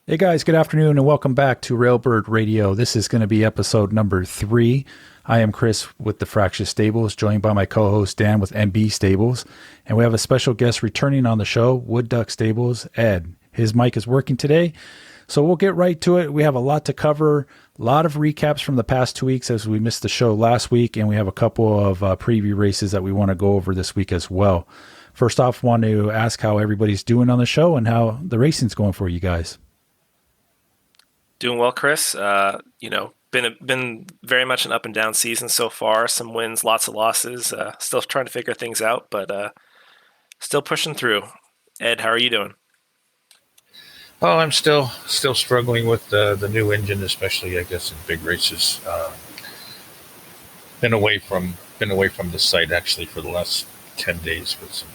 Hey guys, good afternoon and welcome back to Railbird Radio. This is going to be episode number 3. I am Chris with the Fractious Stables, joined by my co-host Dan with MB Stables. And we have a special guest returning on the show, Wood Duck Stables, Ed. His mic is working today, so we'll get right to it. We have a lot to cover, a lot of recaps from the past 2 weeks as we missed the show last week, and we have a couple of preview races that we want to go over this week as well. First off, I want to ask how everybody's doing on the show and how the racing's going for you guys. Doing well, Chris. Been very much an up and down season so far. Some wins, lots of losses. Still trying to figure things out, but still pushing through. Ed, how are you doing? Oh, I'm still struggling with the new engine, especially I guess in big races. Been away from the site actually for the last 10 days with some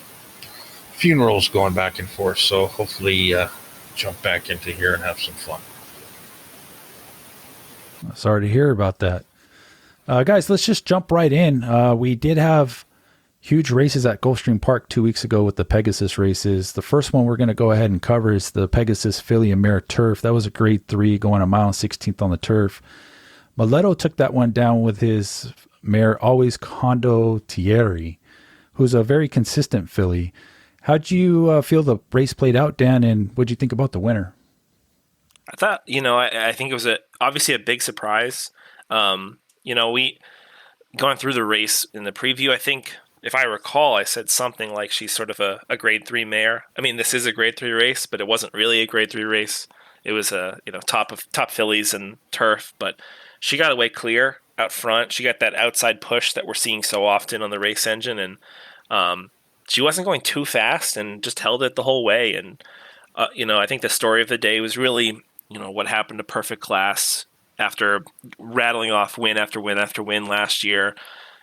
funerals going back and forth. So hopefully jump back into here and have some fun. Sorry to hear about that. Guys, let's just jump right in. We did have huge races at Gulfstream Park 2 weeks ago with the Pegasus races. The first one we're going to go ahead and cover is the Pegasus Filly and Mare Turf. That was a grade 3 going a mile and 16th on the turf. Mileto took that one down with his mare Always Condo Thierry, who's a very consistent filly. How'd you feel the race played out, Dan, and what'd you think about the winner? I thought, I think it was obviously a big surprise. We going through the race in the preview, I think, if I recall, I said something like she's sort of a grade 3 mare. I mean, this is a grade 3 race, but it wasn't really a grade 3 race. It was top fillies and turf, but she got away clear out front. She got that outside push that we're seeing so often on the race engine, and she wasn't going too fast and just held it the whole way. And I think the story of the day was really what happened to Perfect Class after rattling off win after win after win last year.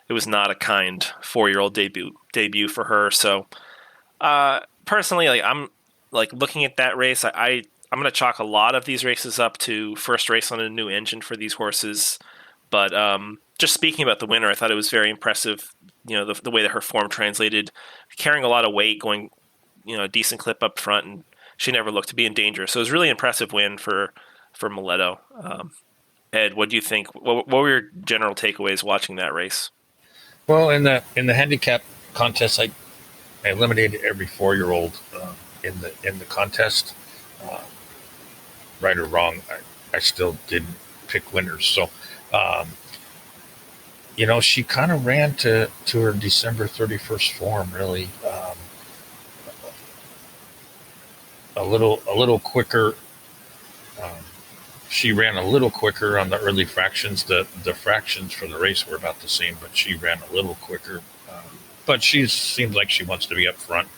It was not a kind 4-year-old debut for her. So personally, I'm looking at that race. I'm going to chalk a lot of these races up to first race on a new engine for these horses. But just speaking about the winner, I thought it was very impressive. The way that her form translated, carrying a lot of weight, going a decent clip up front, and she never looked to be in danger. So it was a really impressive win for Mileto. Ed, what do you think? What were your general takeaways watching that race? Well, in the handicap contest, I eliminated every 4-year-old in the contest. Right or wrong, I still didn't pick winners. So, she kind of ran to her December 31st form, really. A little quicker. She ran a little quicker on the early fractions. The fractions for the race were about the same, but she ran a little quicker. But she seems like she wants to be up front.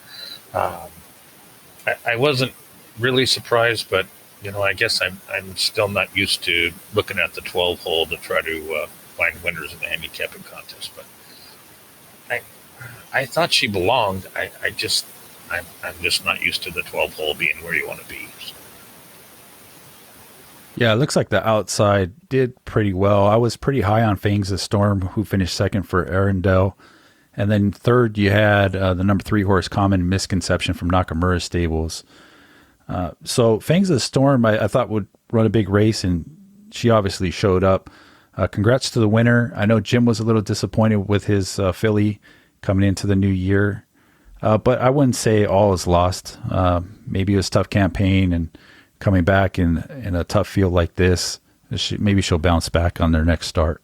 I wasn't really surprised, but I guess I'm still not used to looking at the 12 hole to try to find winners in the handicapping contest. But I thought she belonged. I'm just not used to the 12 hole being where you want to be. So. Yeah, it looks like the outside did pretty well. I was pretty high on Fangs the Storm, who finished second for Arundel. And then third, you had the number 3 horse, Common Misconception from Nakamura Stables. So Fangs the Storm, I thought would run a big race, and she obviously showed up. Congrats to the winner. I know Jim was a little disappointed with his filly coming into the new year. But I wouldn't say all is lost. Maybe it was a tough campaign, and coming back in a tough field like this, maybe she'll bounce back on their next start.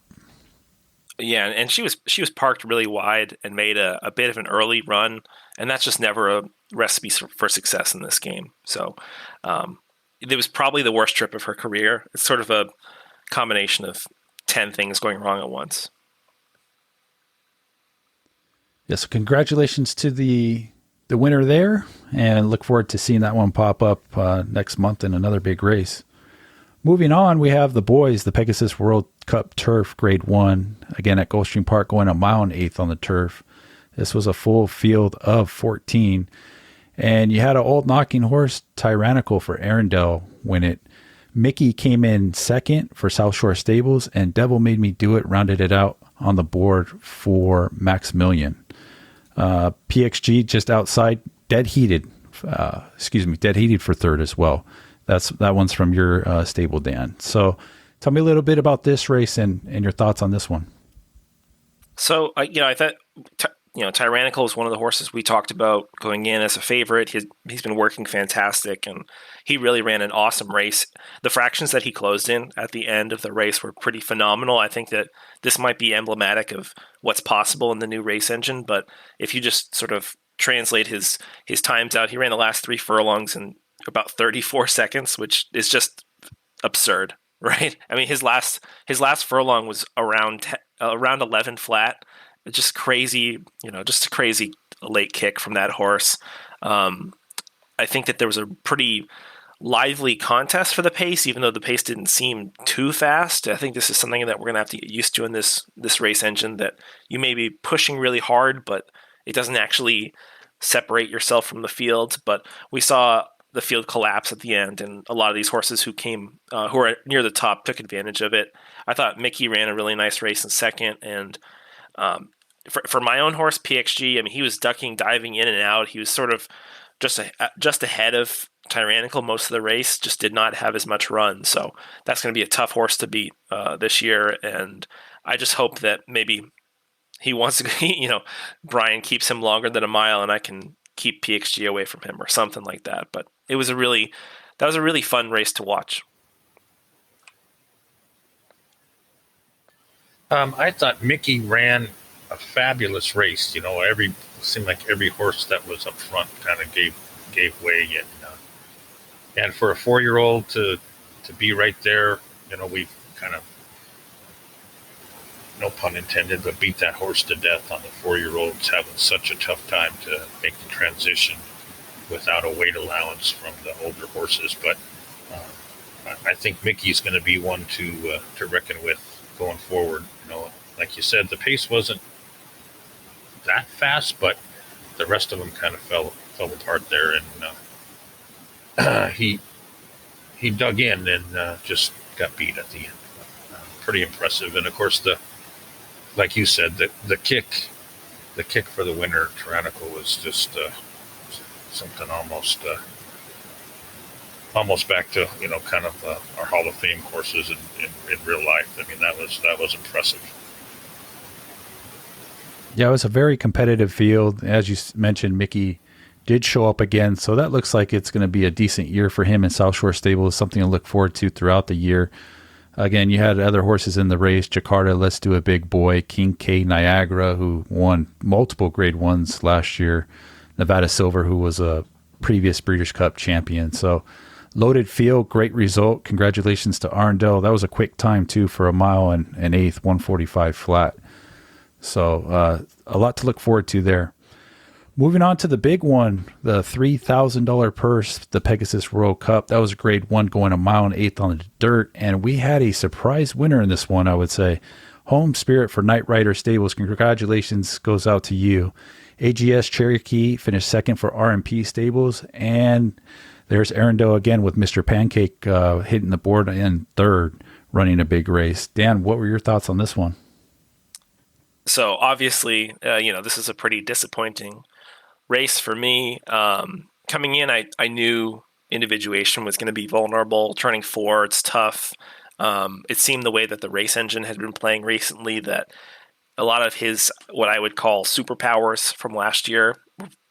Yeah, and she was parked really wide and made a bit of an early run, and that's just never a recipe for success in this game. So it was probably the worst trip of her career. It's sort of a combination of 10 things going wrong at once. Yes, so congratulations to the winner there, and look forward to seeing that one pop up next month in another big race. Moving on, we have the boys, the Pegasus World Cup Turf Grade 1, again at Gulfstream Park, going a mile and 1/8 on the turf. This was a full field of 14, and you had an old knocking horse, Tyrannical, for Arundel win it. Mickey came in second for South Shore Stables, and Devil Made Me Do It rounded it out on the board for Maximilian. PXG just outside, dead heated for third as well. That one's from your stable, Dan. So tell me a little bit about this race and your thoughts on this one. So, I thought, Tyrannical is one of the horses we talked about going in as a favorite. He's been working fantastic, and he really ran an awesome race. The fractions that he closed in at the end of the race were pretty phenomenal. I think that this might be emblematic of what's possible in the new race engine, but if you just sort of translate his times out, he ran the last 3 furlongs in about 34 seconds, which is just absurd, right? I mean, his last furlong was around 11 flat. Just crazy, just a crazy late kick from that horse. I think that there was a pretty lively contest for the pace, even though the pace didn't seem too fast. I think this is something that we're gonna have to get used to in this race engine, that you may be pushing really hard, but it doesn't actually separate yourself from the field. But we saw the field collapse at the end, and a lot of these horses who are near the top took advantage of it. I thought Mickey ran a really nice race in second, and for my own horse PXG, I mean, he was ducking, diving in and out. He was sort of just ahead of Tyrannical most of the race, just did not have as much run. So that's going to be a tough horse to beat this year, and I just hope that maybe he wants to, Brian keeps him longer than a mile, and I can keep PXG away from him or something like that. But that was a really fun race to watch. I thought Mickey ran a fabulous race. Seemed like every horse that was up front kind of gave way, and for a 4-year-old to be right there, we've kind of, no pun intended, but beat that horse to death on the 4-year-olds having such a tough time to make the transition without a weight allowance from the older horses. But I think Mickey's going to be one to reckon with going forward. Like you said, the pace wasn't that fast, but the rest of them kind of fell apart there, and he dug in and just got beat at the end. Pretty impressive, and of course like you said, the kick for the winner, Tyrannical, was just something almost back to kind of our Hall of Fame horses in real life. I mean, that was impressive. Yeah, it was a very competitive field. As you mentioned, Mickey did show up again, so that looks like it's going to be a decent year for him in South Shore Stable. Something to look forward to throughout the year. Again, you had other horses in the race: Jakarta, Let's Do It Big Boy, King K, Niagara, who won multiple Grade 1s last year, Nevada Silver, who was a previous Breeders' Cup champion. So loaded field, great result. Congratulations to Arndell. That was a quick time, too, for a mile and an eighth, 145 flat. So a lot to look forward to there. Moving on to the big one, the $3,000 purse, the Pegasus Royal Cup. That was Grade 1 going a mile and eighth on the dirt. And we had a surprise winner in this one, I would say. Home Spirit for Night Rider Stables. Congratulations goes out to you. AGS Cherokee finished second for RMP Stables. And there's Arundel again with Mr. Pancake hitting the board in third, running a big race. Dan, what were your thoughts on this one? So obviously, this is a pretty disappointing race for me. Coming in, I knew individuation was going to be vulnerable. Turning 4, it's tough. It seemed the way that the race engine had been playing recently that a lot of his, what I would call superpowers from last year,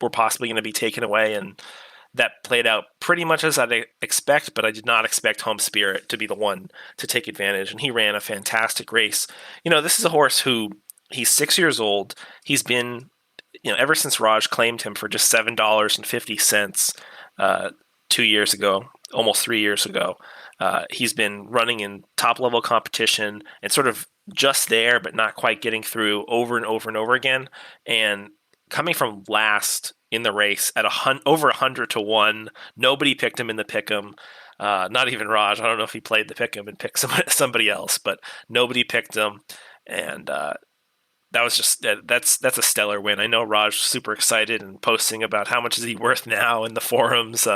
were possibly going to be taken away, and that played out pretty much as I'd expect, but I did not expect Home Spirit to be the one to take advantage, and he ran a fantastic race. This is a horse who, he's 6 years old. He's been, ever since Raj claimed him for just $7.50 2 years ago, almost 3 years ago, he's been running in top-level competition and sort of just there, but not quite getting through over and over and over again. And coming from last in the race at over 100 to 1, nobody picked him in the pick'em. Not even Raj. I don't know if he played the pick'em and picked somebody else, but nobody picked him. And that was that's a stellar win. I know Raj was super excited and posting about how much is he worth now in the forums.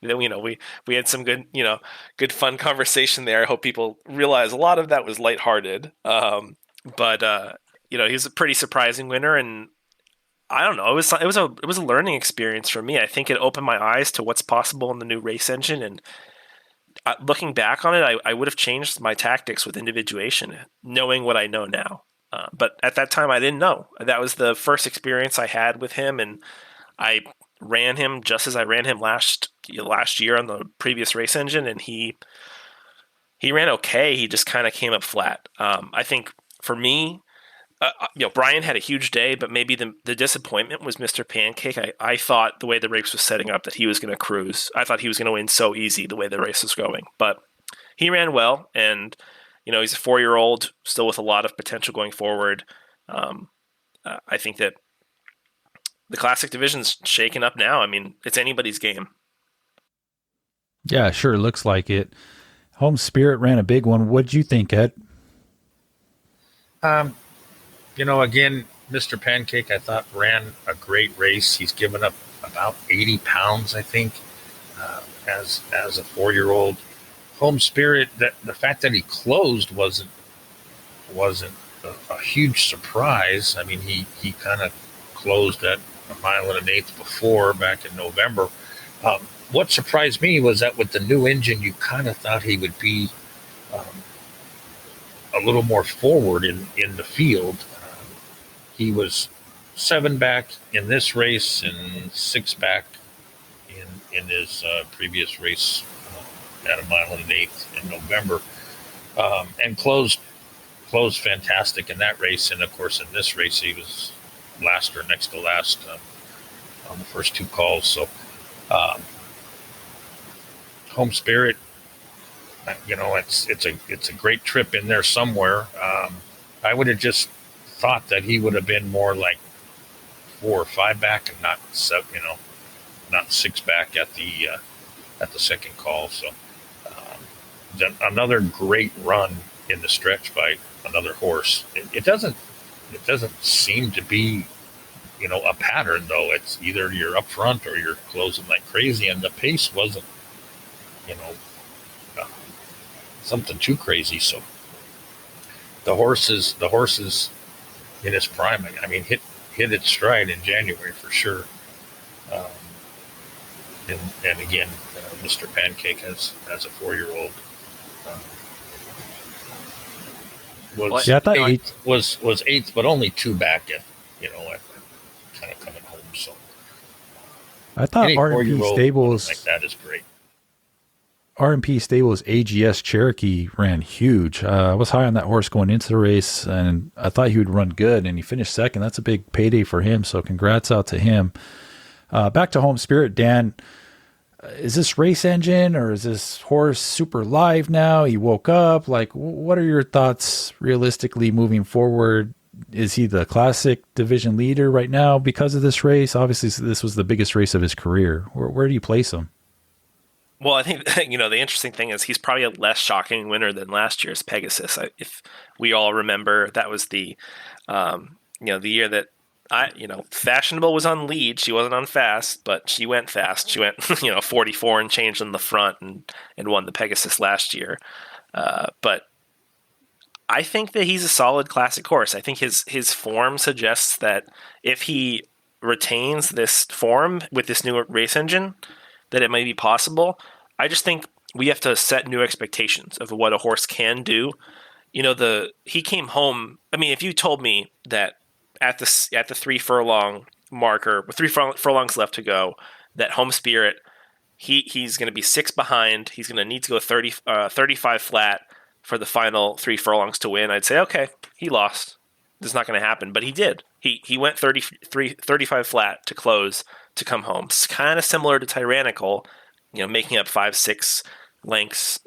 We had some good fun conversation there. I hope people realize a lot of that was lighthearted. But he was a pretty surprising winner, and I don't know. It was a learning experience for me. I think it opened my eyes to what's possible in the new race engine, and looking back on it, I would have changed my tactics with individuation, knowing what I know now. But at that time, I didn't know. That was the first experience I had with him, and I ran him just as I ran him last year on the previous race engine, and he ran okay. He just kind of came up flat. I think for me, Brian had a huge day, but maybe the disappointment was Mr. Pancake. I thought the way the race was setting up that he was going to cruise. I thought he was going to win so easy the way the race was going. But he ran well, and he's a 4-year-old still with a lot of potential going forward. I think that the Classic division's shaken up now. I mean, it's anybody's game. Yeah, sure looks like it. Home Spirit ran a big one. What'd you think, Ed? Again, Mr. Pancake, I thought ran a great race. He's given up about 80 pounds, I think, as a 4-year-old. Home Spirit, the fact that he closed wasn't a huge surprise. I mean, he kind of closed at 1 1/8 miles before back in November. What surprised me was that with the new engine, you kind of thought he would be a little more forward in the field. He was 7 back in this race and 6 back in his previous race at 1 1/8 miles in November, and closed fantastic in that race. And of course, in this race, he was last or next to last on the first 2 calls. So, Home Spirit, it's a great trip in there somewhere. I would have just thought that he would have been more like 4 or 5 back and not 7, not 6 back at the second call. So another great run in the stretch by another horse. It doesn't seem to be a pattern, though. It's either you're up front or you're closing like crazy, and the pace wasn't something too crazy. So the horses in his prime, I mean, hit its stride in January for sure. And again, Mr. Pancake as a 4-year-old was 8th, but only 2 back at kind of coming home. So I thought R&P Stables like that is great. R&P Stables AGS Cherokee ran huge. I was high on that horse going into the race, and I thought he would run good, and he finished second. That's a big payday for him, so congrats out to him. Back to Home Spirit, Dan. Is this race engine or is this horse super live now? He woke up. Like, what are your thoughts realistically moving forward? Is he the Classic division leader right now because of this race? Obviously, this was the biggest race of his career. Where do you place him? Well, I think, the interesting thing is he's probably a less shocking winner than last year's Pegasus. If we all remember, that was the year that Fashionable was on lead. She wasn't on fast, but she went fast. She went, 44 and changed in the front and won the Pegasus last year. But I think that he's a solid Classic horse. I think his form suggests that if he retains this form with this new race engine, that it may be possible. I just think we have to set new expectations of what a horse can do. He came home. I mean, if you told me that at the 3 furlong marker with 3 furlongs left to go, that Home Spirit, he's going to be 6 behind. He's going to need to go 35 flat for the final 3 furlongs to win. I'd say, okay, he lost. This is not going to happen, but he did. He went 35 flat to close to come home. It's kind of similar to Tyrannical, making up 5-6 lengths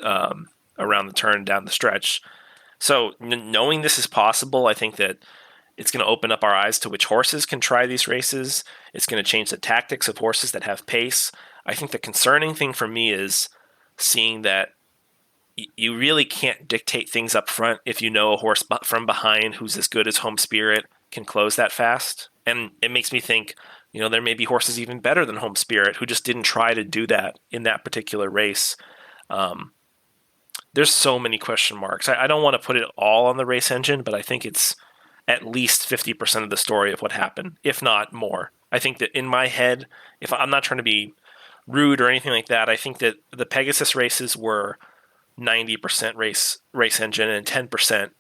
around the turn down the stretch. So knowing this is possible, I think that it's going to open up our eyes to which horses can try these races. It's going to change the tactics of horses that have pace. I think the concerning thing for me is seeing that you really can't dictate things up front if you know a horse from behind who's as good as Home Spirit can close that fast. And it makes me think, there may be horses even better than Home Spirit who just didn't try to do that in that particular race. There's so many question marks. I don't want to put it all on the race engine, but I think it's at least 50% of the story of what happened, if not more. I think that in my head, if I'm not trying to be rude or anything like that. I think that the Pegasus races were 90% race engine and 10%,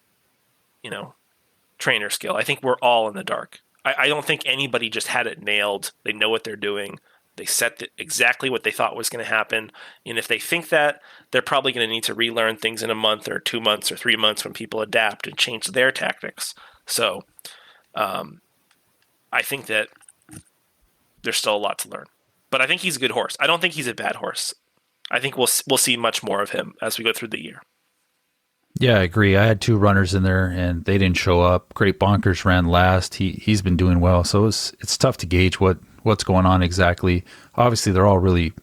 trainer skill. I think we're all in the dark. I don't think anybody just had it nailed. They know what they're doing. They set exactly what they thought was going to happen. And if they think that, they're probably going to need to relearn things in a month or 2 months or 3 months when people adapt and change their tactics. So I think that there's still a lot to learn. But I think he's a good horse. I don't think he's a bad horse. I think we'll see much more of him as we go through the year. Yeah, I agree. I had 2 runners in there, and they didn't show up. Great Bonkers ran last. He's been doing well, so it's tough to gauge what's going on exactly. Obviously, they're all really,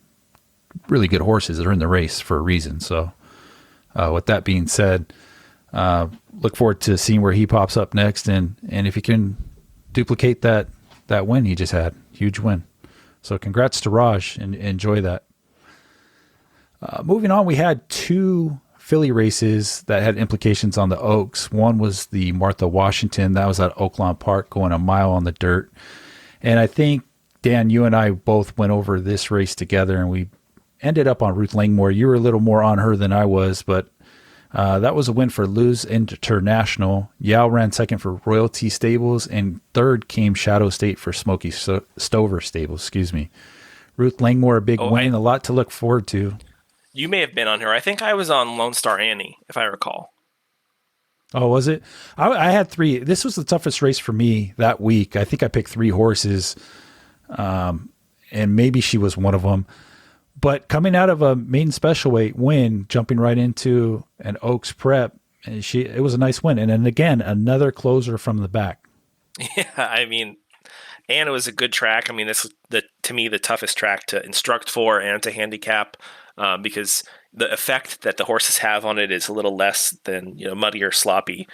really good horses. They're in the race for a reason. So, with that being said, look forward to seeing where he pops up next, and if he can duplicate that win he just had. Huge win. So, congrats to Raj, and enjoy that. Moving on, we had 2 filly races that had implications on the Oaks. One was the Martha Washington. That was at Oaklawn Park, going a mile on the dirt. And I think, Dan, you and I both went over this race together, and we ended up on Ruth Langmore. You were a little more on her than I was, but that was a win for Luz International. Yao ran second for Royalty Stables, and third came Shadow State for Smoky Stover Stables. Excuse me. Ruth Langmore, a big win, a lot to look forward to. You may have been on her. I think I was on Lone Star Annie, if I recall. Oh, was it? I had 3. This was the toughest race for me that week. I think I picked 3 horses, and maybe she was one of them. But coming out of a maiden special weight win, jumping right into an Oaks prep, it was a nice win. And then again, another closer from the back. Yeah, I mean, and it was a good track. I mean, this is to me the toughest track to instruct for and to handicap. Because the effect that the horses have on it is a little less than muddy or sloppy,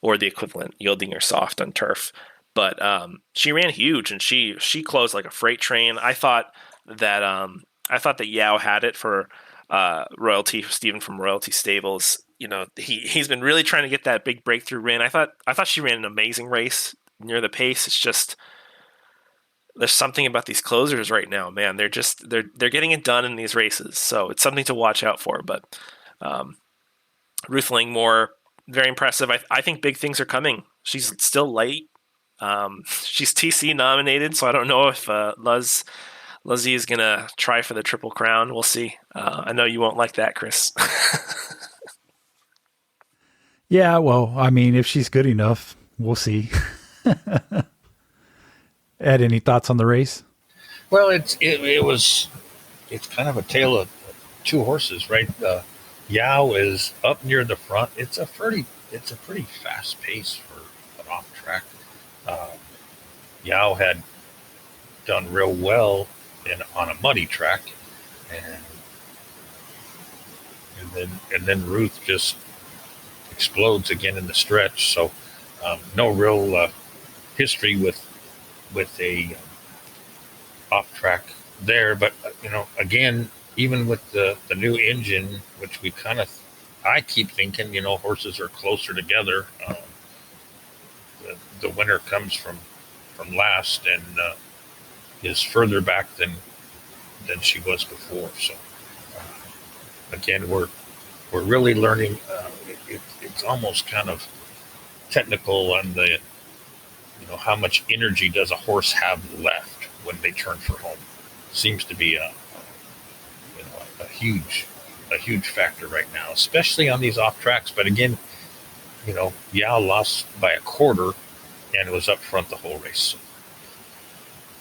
or the equivalent, yielding or soft on turf. But she ran huge, and she closed like a freight train. I thought that Yao had it for Royalty, Stephen from Royalty Stables. He's been really trying to get that big breakthrough win. I thought she ran an amazing race near the pace. It's just, there's something about these closers right now, man. They're getting it done in these races, so it's something to watch out for. But Ruth Langmore, very impressive. I think big things are coming. She's still late. She's TC nominated, so I don't know if Luzzie is gonna try for the Triple Crown. We'll see. I know you won't like that, Chris. Yeah, well, I mean, if she's good enough, we'll see. Ed, any thoughts on the race? Well, it's kind of a tale of 2 horses, right? Yao is up near the front. It's a pretty fast pace for an off track. Yao had done real well on a muddy track, and then Ruth just explodes again in the stretch. So no real history with a off track there, but again, even with the new engine, which I keep thinking, horses are closer together. The winner comes from last and is further back than she was before. So again, we're really learning. It's almost kind of technical on the how much energy does a horse have left when they turn for home? Seems to be a huge factor right now, especially on these off tracks. But again, Yao lost by a quarter and was up front the whole race. So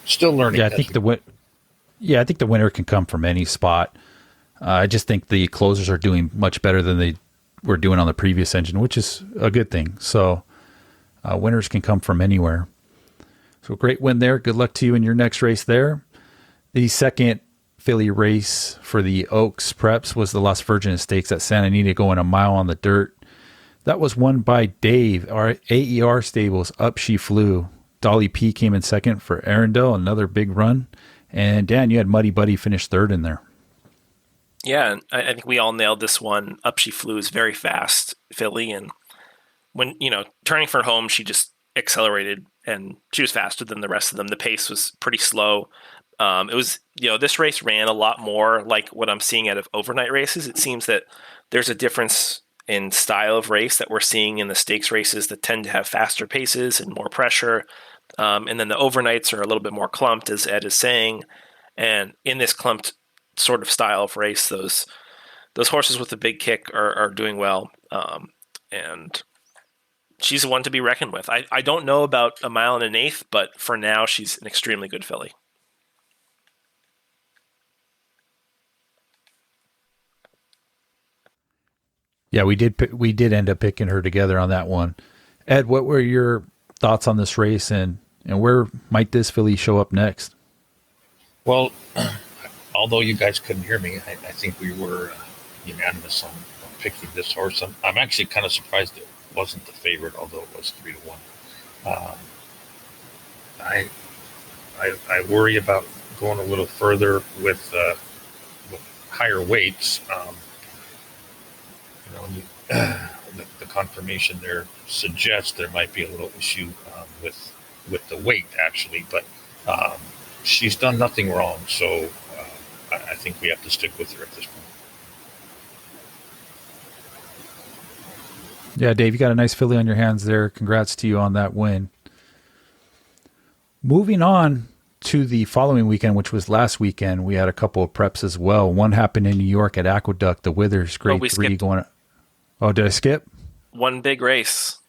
still learning. Yeah, I think the winner can come from any spot. I just think the closers are doing much better than they were doing on the previous engine, which is a good thing. So winners can come from anywhere. So great win there. Good luck to you in your next race there. The second filly race for the Oaks Preps was the Las Virgenes Stakes at Santa Anita, going a mile on the dirt. That was won by Dave, our AER Stables. Up She Flew. Dolly P came in second for Arundel, another big run. And Dan, you had Muddy Buddy finish third in there. Yeah, I think we all nailed this one. Up She Flew is very fast filly, and when turning for home, she just accelerated, and she was faster than the rest of them. The pace was pretty slow. It was, this race ran a lot more like what I'm seeing out of overnight races. It seems that there's a difference in style of race that we're seeing in the stakes races that tend to have faster paces and more pressure. And then the overnights are a little bit more clumped, as Ed is saying. And in this clumped sort of style of race, those horses with the big kick are doing well. And she's one to be reckoned with. I don't know about a mile and an eighth, but for now, she's an extremely good filly. Yeah, we did end up picking her together on that one. Ed, what were your thoughts on this race, and where might this filly show up next? Well, although you guys couldn't hear me, I think we were unanimous on picking this horse. I'm actually kind of surprised it wasn't the favorite, although it was 3-1. Um, I, I worry about going a little further with higher weights. The confirmation there suggests there might be a little issue with the weight actually, but she's done nothing wrong, so I think we have to stick with her at this point. Yeah, Dave, you got a nice filly on your hands there. Congrats to you on that win. Moving on to the following weekend, which was last weekend, we had a couple of preps as well. One happened in New York at Aqueduct, the Withers Grade 3 skipped. going. Oh, did I skip? One big race.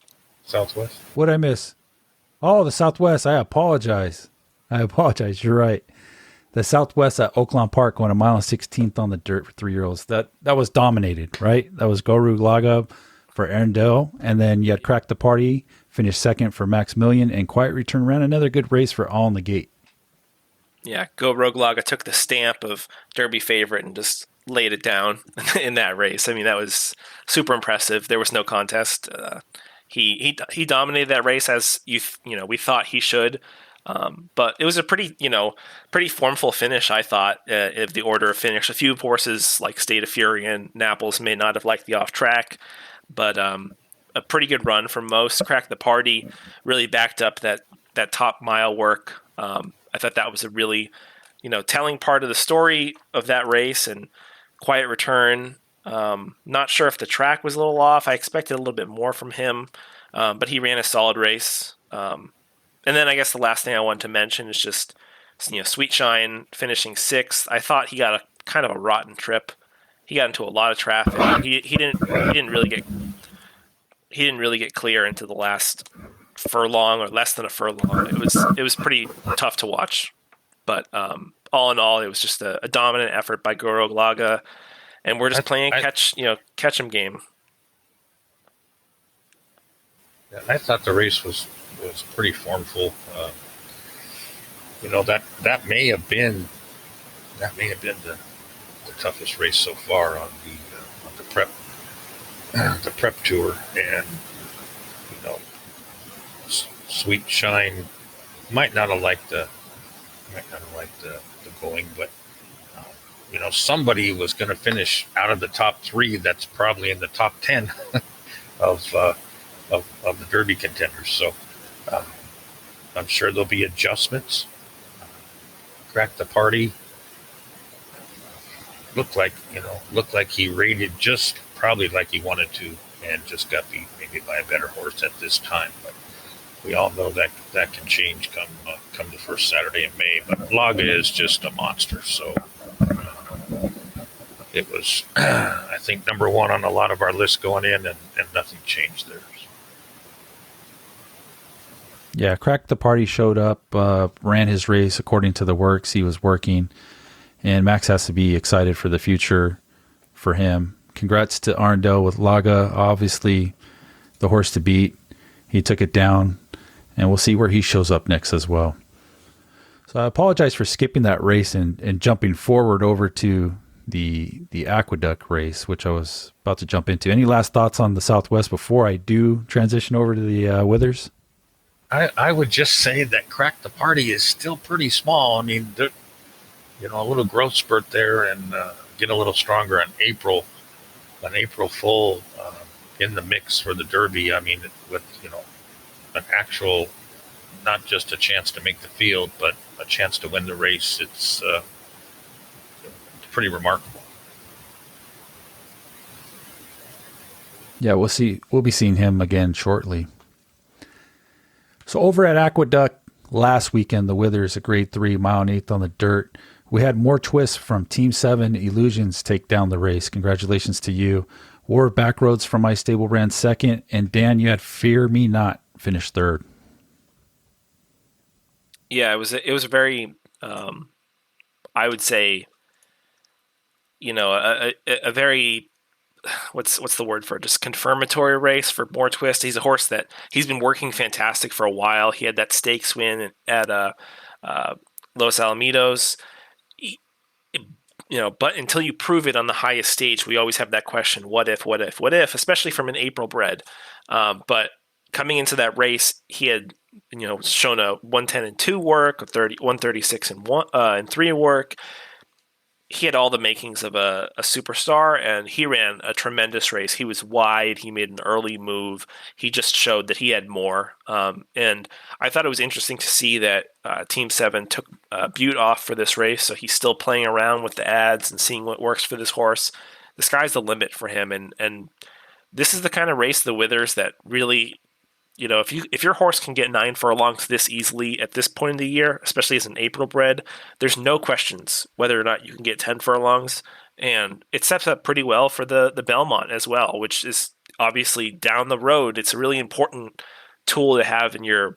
Southwest. What did I miss? Oh, the Southwest. I apologize. You're right. The Southwest at Oaklawn Park going a mile and 16th on the dirt for 3-year-olds. That was dominated, right? That was Goru Laga for Arendelle. And then you had Crack the Party, finished second for Maximilian, and Quiet Return ran another good race for All in the Gate. Yeah, Go Rogue Laga took the stamp of Derby favorite and just laid it down in that race. I mean, that was super impressive. There was no contest. He dominated that race as we thought he should. But it was a pretty formful finish, I thought, of the order of finish. A few horses like State of Fury and Naples may not have liked the off track, but a pretty good run for most. Crack the Party really backed up that top mile work. I thought that was a really, telling part of the story of that race. And Quiet Return, not sure if the track was a little off. I expected a little bit more from him, but he ran a solid race. And then I guess the last thing I wanted to mention is just, Sweet Shine finishing sixth. I thought he got a kind of a rotten trip. He got into a lot of traffic. He didn't really get clear into the last furlong or less than a furlong. It was pretty tough to watch. But all in all, it was just a dominant effort by Goro Laga, and we're just playing catch 'em game. I thought the race was pretty formful. That may have been the toughest race so far on the prep tour, and Sweet Shine might not have liked the going, but somebody was going to finish out of the top three. That's probably in the top 10 of the Derby contenders. So I'm sure there'll be adjustments. Crack the Party looked like he rated just probably like he wanted to, and just got beat maybe by a better horse at this time. But we all know that can change come the first Saturday in May. But Laga is just a monster. So it was, I think, number one on a lot of our lists going in, and nothing changed there. Yeah, Crack the Party showed up, ran his race according to the works he was working, and Max has to be excited for the future for him. Congrats to Arndell with Laga, obviously the horse to beat. He took it down, and we'll see where he shows up next as well. So I apologize for skipping that race and jumping forward over to the Aqueduct race, which I was about to jump into. Any last thoughts on the Southwest before I do transition over to the Withers? I would just say that Crack the Party is still pretty small. I mean, a little growth spurt there, and get a little stronger an April full in the mix for the Derby. I mean, with an actual not just a chance to make the field, but a chance to win the race. It's pretty remarkable. Yeah, we'll see. We'll be seeing him again shortly. So over at Aqueduct last weekend, the Withers, a grade 3, mile and eighth on the dirt. We had more twists from Team 7 Illusions take down the race. Congratulations to you. War of Backroads from my stable ran second. And Dan, you had Fear Me Not finish third. Yeah, it was a very, I would say, a very, what's the word for it? Just confirmatory race for More Twist. He's a horse that he's been working fantastic for a while. He had that stakes win at Los Alamitos. But until you prove it on the highest stage, we always have that question: what if, especially from an April bred. But coming into that race, he had shown a 110 and 2 work, a 136 and 3 work. He had all the makings of a superstar, and he ran a tremendous race. He was wide. He made an early move. He just showed that he had more. And I thought it was interesting to see that Team 7 took Butte off for this race, so he's still playing around with the ads and seeing what works for this horse. The sky's the limit for him, and this is the kind of race, the Withers, that really, if your horse can get 9 furlongs this easily at this point in the year, especially as an April bred, there's no questions whether or not you can get 10 furlongs. And it sets up pretty well for the Belmont as well, which is obviously down the road. It's a really important tool to have in your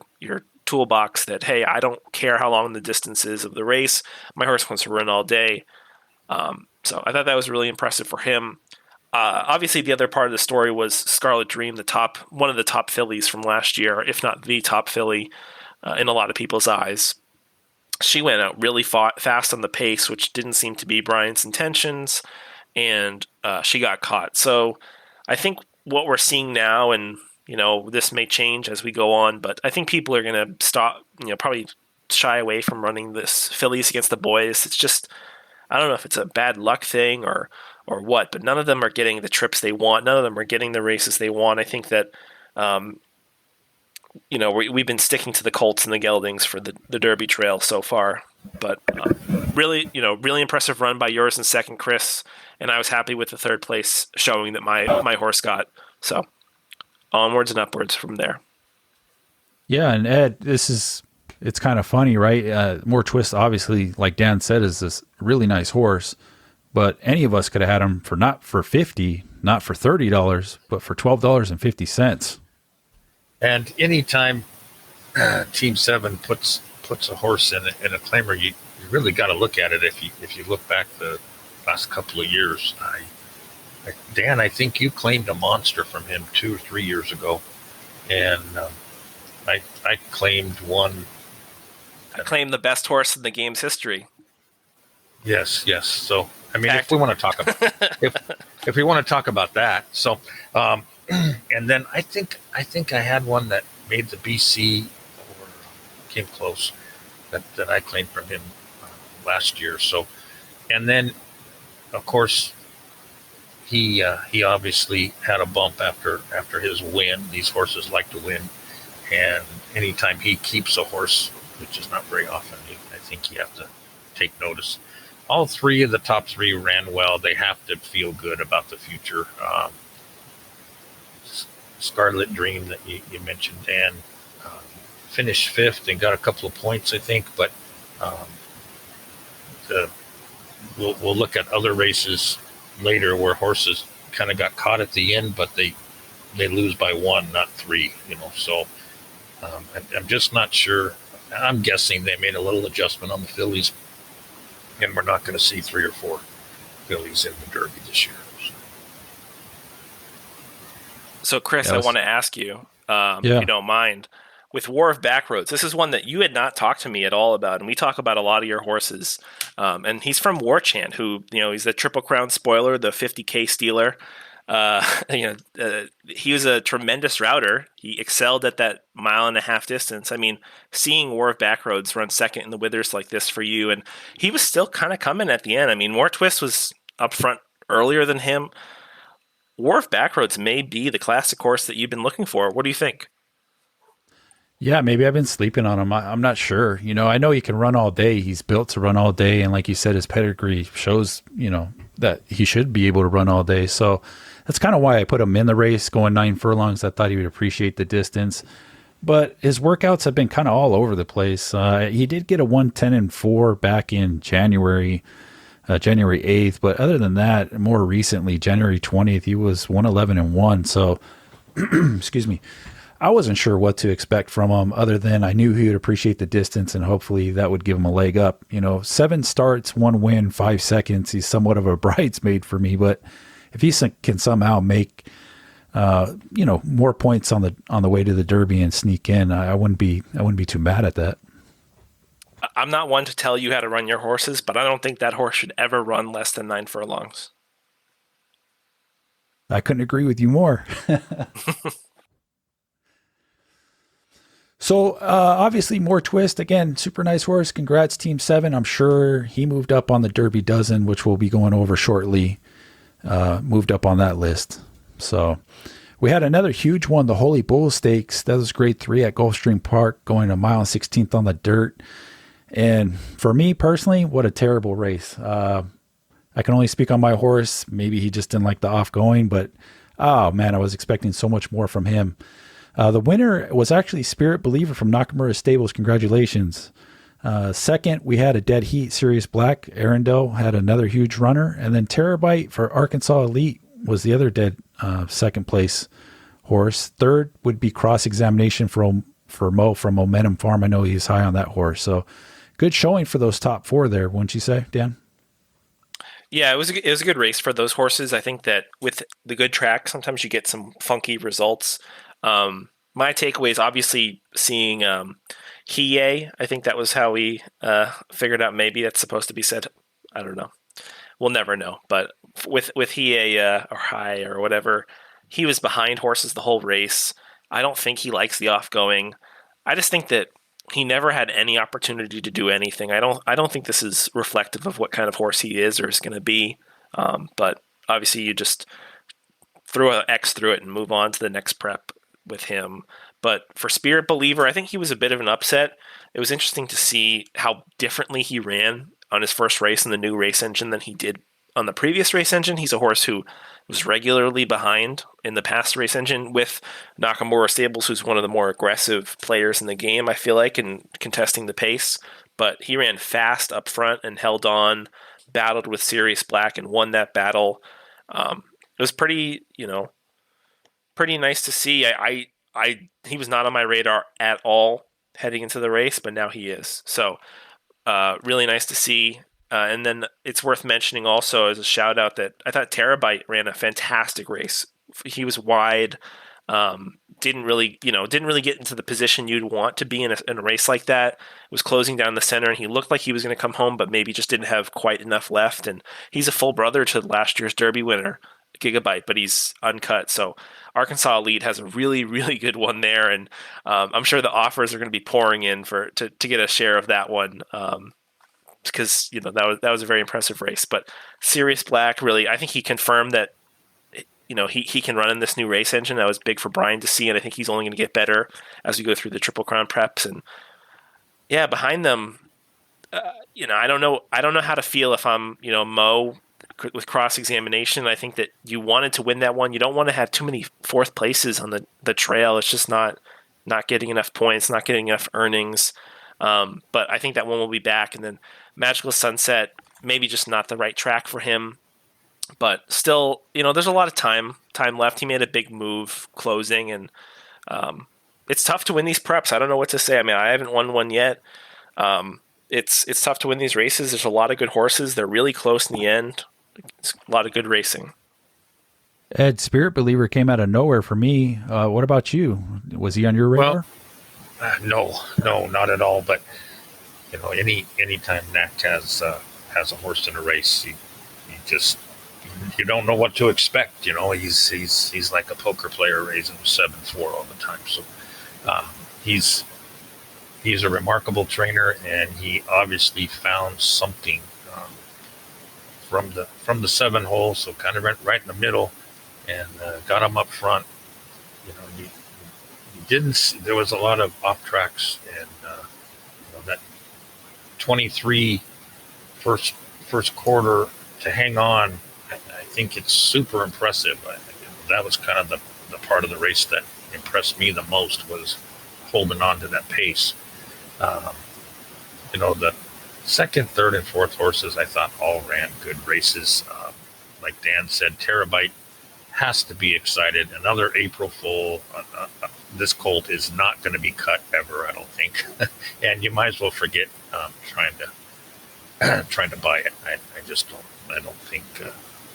toolbox that, hey, I don't care how long the distance is of the race. My horse wants to run all day. So I thought that was really impressive for him. Obviously, the other part of the story was Scarlet Dream, one of the top fillies from last year, if not the top filly in a lot of people's eyes. She went out really fast on the pace, which didn't seem to be Brian's intentions, and she got caught. So I think what we're seeing now, and this may change as we go on, but I think people are going to stop, probably shy away from running this fillies against the boys. It's just, I don't know if it's a bad luck thing or what, but none of them are getting the trips they want. None of them are getting the races they want. I think that, we've been sticking to the Colts and the Geldings for the Derby Trail so far. But really impressive run by yours in second, Chris. And I was happy with the third place showing that my horse got. So onwards and upwards from there. Yeah, and Ed, it's kind of funny, right? More Twist, obviously, like Dan said, is this really nice horse. But any of us could have had him for not for $50, not for $30, but for $12.50. And anytime Team 7 puts a horse in a claimer, you really got to look at it. If you look back the last couple of years, Dan, I think you claimed a monster from him 2 or 3 years ago, and I claimed one. I claimed the best horse in the game's history. Yes. So. I mean, if we want to talk about if we want to talk about that, so and then I think I had one that made the BC or came close that I claimed from him last year. So, and then of course he obviously had a bump after his win. These horses like to win, and anytime he keeps a horse, which is not very often, I think you have to take notice. All 3 of the top 3 ran well. They have to feel good about the future. Scarlet Dream that you mentioned, Dan, finished 5th and got a couple of points, I think. But we'll look at other races later where horses kind of got caught at the end, but they lose by 1, not 3. So I'm just not sure. I'm guessing they made a little adjustment on the fillies. And we're not going to see 3 or 4 fillies in the Derby this year. So Chris, I want to ask you, if Yeah. you don't mind, with War of Backroads, this is one that you had not talked to me at all about, and we talk about a lot of your horses. And he's from War Chant, who, he's the Triple Crown spoiler, the 50K stealer. He was a tremendous router. He excelled at that 1.5 mile distance. I mean, seeing War of Backroads run second in the Withers like this for you, and he was still kind of coming at the end. I mean, More Twist was up front earlier than him. War of Backroads may be the classic horse that you've been looking for. What do you think? Yeah, maybe I've been sleeping on him. I'm not sure. I know he can run all day. He's built to run all day. And like you said, his pedigree shows, that he should be able to run all day. So that's kind of why I put him in the race going 9 furlongs. I thought he would appreciate the distance. But his workouts have been kind of all over the place. He did get a 110-4 back in January 8th. But other than that, more recently, January 20th, he was 111-1. So, excuse me. I wasn't sure what to expect from him other than I knew he would appreciate the distance and hopefully that would give him a leg up. 7 starts, 1 win, 5 seconds. He's somewhat of a bridesmaid for me, but if he can somehow make, more points on the way to the Derby and sneak in, I wouldn't be too mad at that. I'm not one to tell you how to run your horses, but I don't think that horse should ever run less than 9 furlongs. I couldn't agree with you more. So obviously more twist. Again, super nice horse. Congrats, Team 7. I'm sure he moved up on the Derby dozen, which we'll be going over shortly. Moved up on that list. So we had another huge one, the Holy Bull Stakes. That was grade 3 at Gulfstream Park, going a mile and 16th on the dirt. And for me personally, what a terrible race. I can only speak on my horse. Maybe he just didn't like the off going, but oh man, I was expecting so much more from him. The winner was actually Spirit Believer from Nakamura Stables. Congratulations. Second, we had a dead heat, Sirius Black. Arundel had another huge runner. And then Terabyte for Arkansas Elite was the other dead second place horse. Third would be Cross Examination for Mo from Momentum Farm. I know he's high on that horse. So good showing for those top 4 there, wouldn't you say, Dan? Yeah, it was a good race for those horses. I think that with the good track, sometimes you get some funky results. My takeaway is obviously seeing Hiei. I think that was how we figured out maybe that's supposed to be said. I don't know. We'll never know. But with Hiei or High or whatever, he was behind horses the whole race. I don't think he likes the off going. I just think that he never had any opportunity to do anything. I don't think this is reflective of what kind of horse he is or is going to be. But obviously you just throw an X through it and move on to the next prep with him. But for Spirit Believer, I think he was a bit of an upset. It was interesting to see how differently he ran on his first race in the new race engine than he did on the previous race engine. He's a horse who was regularly behind in the past race engine with Nakamura Stables, who's one of the more aggressive players in the game, I feel like, in contesting the pace. But he ran fast up front and held on, battled with Sirius Black and won that battle. It was pretty nice to see. He was not on my radar at all heading into the race, but now he is. So really nice to see. And then it's worth mentioning also as a shout out that I thought Terabyte ran a fantastic race. He was wide, didn't really get into the position you'd want to be in a race like that. Was closing down the center, and he looked like he was going to come home, but maybe just didn't have quite enough left. And he's a full brother to last year's Derby winner, Gigabyte, but he's uncut. So Arkansas Elite has a really, really good one there, and I'm sure the offers are going to be pouring in to get a share of that one. Because that was a very impressive race. But Sirius Black, really, I think he confirmed that he can run in this new race engine. That was big for Brian to see, and I think he's only going to get better as we go through the Triple Crown preps. And yeah, behind them, I don't know how to feel if I'm Mo with Cross Examination. I think that you wanted to win that one. You don't want to have too many fourth places on the trail. It's just not getting enough points, not getting enough earnings. But I think that one will be back. And then Magical Sunset, maybe just not the right track for him. But still, there's a lot of time left. He made a big move closing, and it's tough to win these preps. I don't know what to say. I mean, I haven't won one yet. It's tough to win these races. There's a lot of good horses. They're really close in the end. It's a lot of good racing. Ed, Spirit Believer came out of nowhere for me. What about you? Was he on your radar? Well, no, not at all. But anytime Nact has a horse in a race, you don't know what to expect. He's like a poker player raising 7-4 all the time. So he's a remarkable trainer, and he obviously found something from the 7 hole. So kind of right in the middle, and got him up front. There was a lot of off tracks, and that 23 first quarter to hang on. I think it's super impressive. That was kind of the part of the race that impressed me the most, was holding on to that pace. Um, the second, third, and fourth horses I thought all ran good races. Like Dan said, Terabyte has to be excited. Another April foal. This colt is not going to be cut ever, I don't think. And you might as well forget trying to buy it. I just don't. I don't think.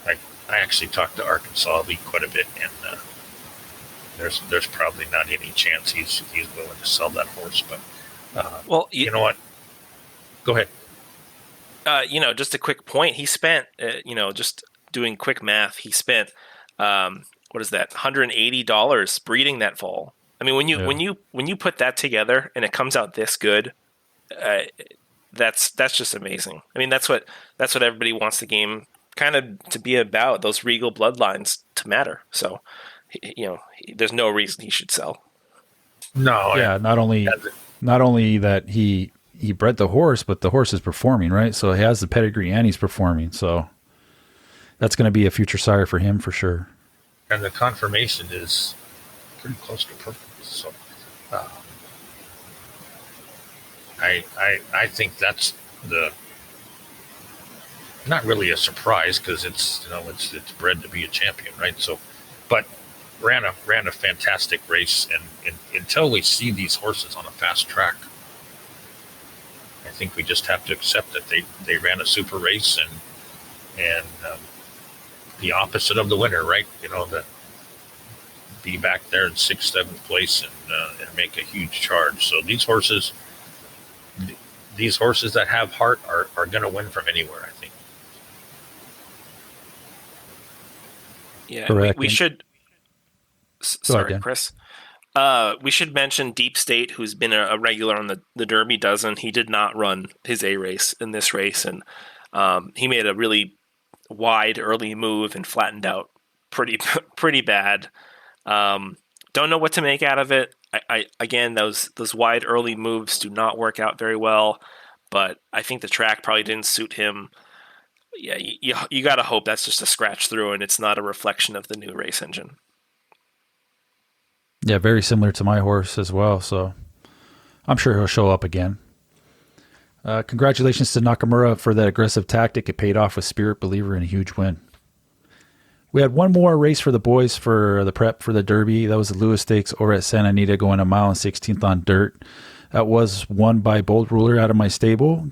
I actually talked to Arkansas Lee quite a bit, and there's probably not any chance he's willing to sell that horse. But Well, you know what? Go ahead. Just a quick point. He spent, just doing quick math, he spent, what is that, $180 breeding that foal. I mean, when you put that together and it comes out this good, that's just amazing. I mean, that's what everybody wants the game kind of to be about. Those regal bloodlines to matter. So, there's no reason he should sell. No. Yeah, not only that he bred the horse, but the horse is performing, right? So he has the pedigree and he's performing. So that's going to be a future sire for him for sure. And the confirmation is pretty close to perfect. So I think that's not really a surprise, because it's bred to be a champion, right? So, but ran a fantastic race, and until we see these horses on a fast track, I think we just have to accept that they ran a super race, and the opposite of the winner, right? That be back there in 6th, 7th place and make a huge charge. So these horses that have heart are going to win from anywhere, I think. Yeah, we should. Sorry, ahead, Chris. We should mention Deep State, who's been a regular on the Derby dozen. He did not run his A race in this race, and he made a really wide early move and flattened out pretty bad. Don't know what to make out of it. I again, those wide early moves do not work out very well, but I think the track probably didn't suit him. Yeah, you got to hope that's just a scratch through and it's not a reflection of the new race engine. Yeah, very similar to my horse as well. So I'm sure he'll show up again. Congratulations to Nakamura for that aggressive tactic. It paid off with Spirit Believer and a huge win. We had one more race for the boys for the prep for the Derby. That was the Lewis Stakes over at Santa Anita, going a mile and 16th on dirt. That was won by Bold Ruler out of my stable.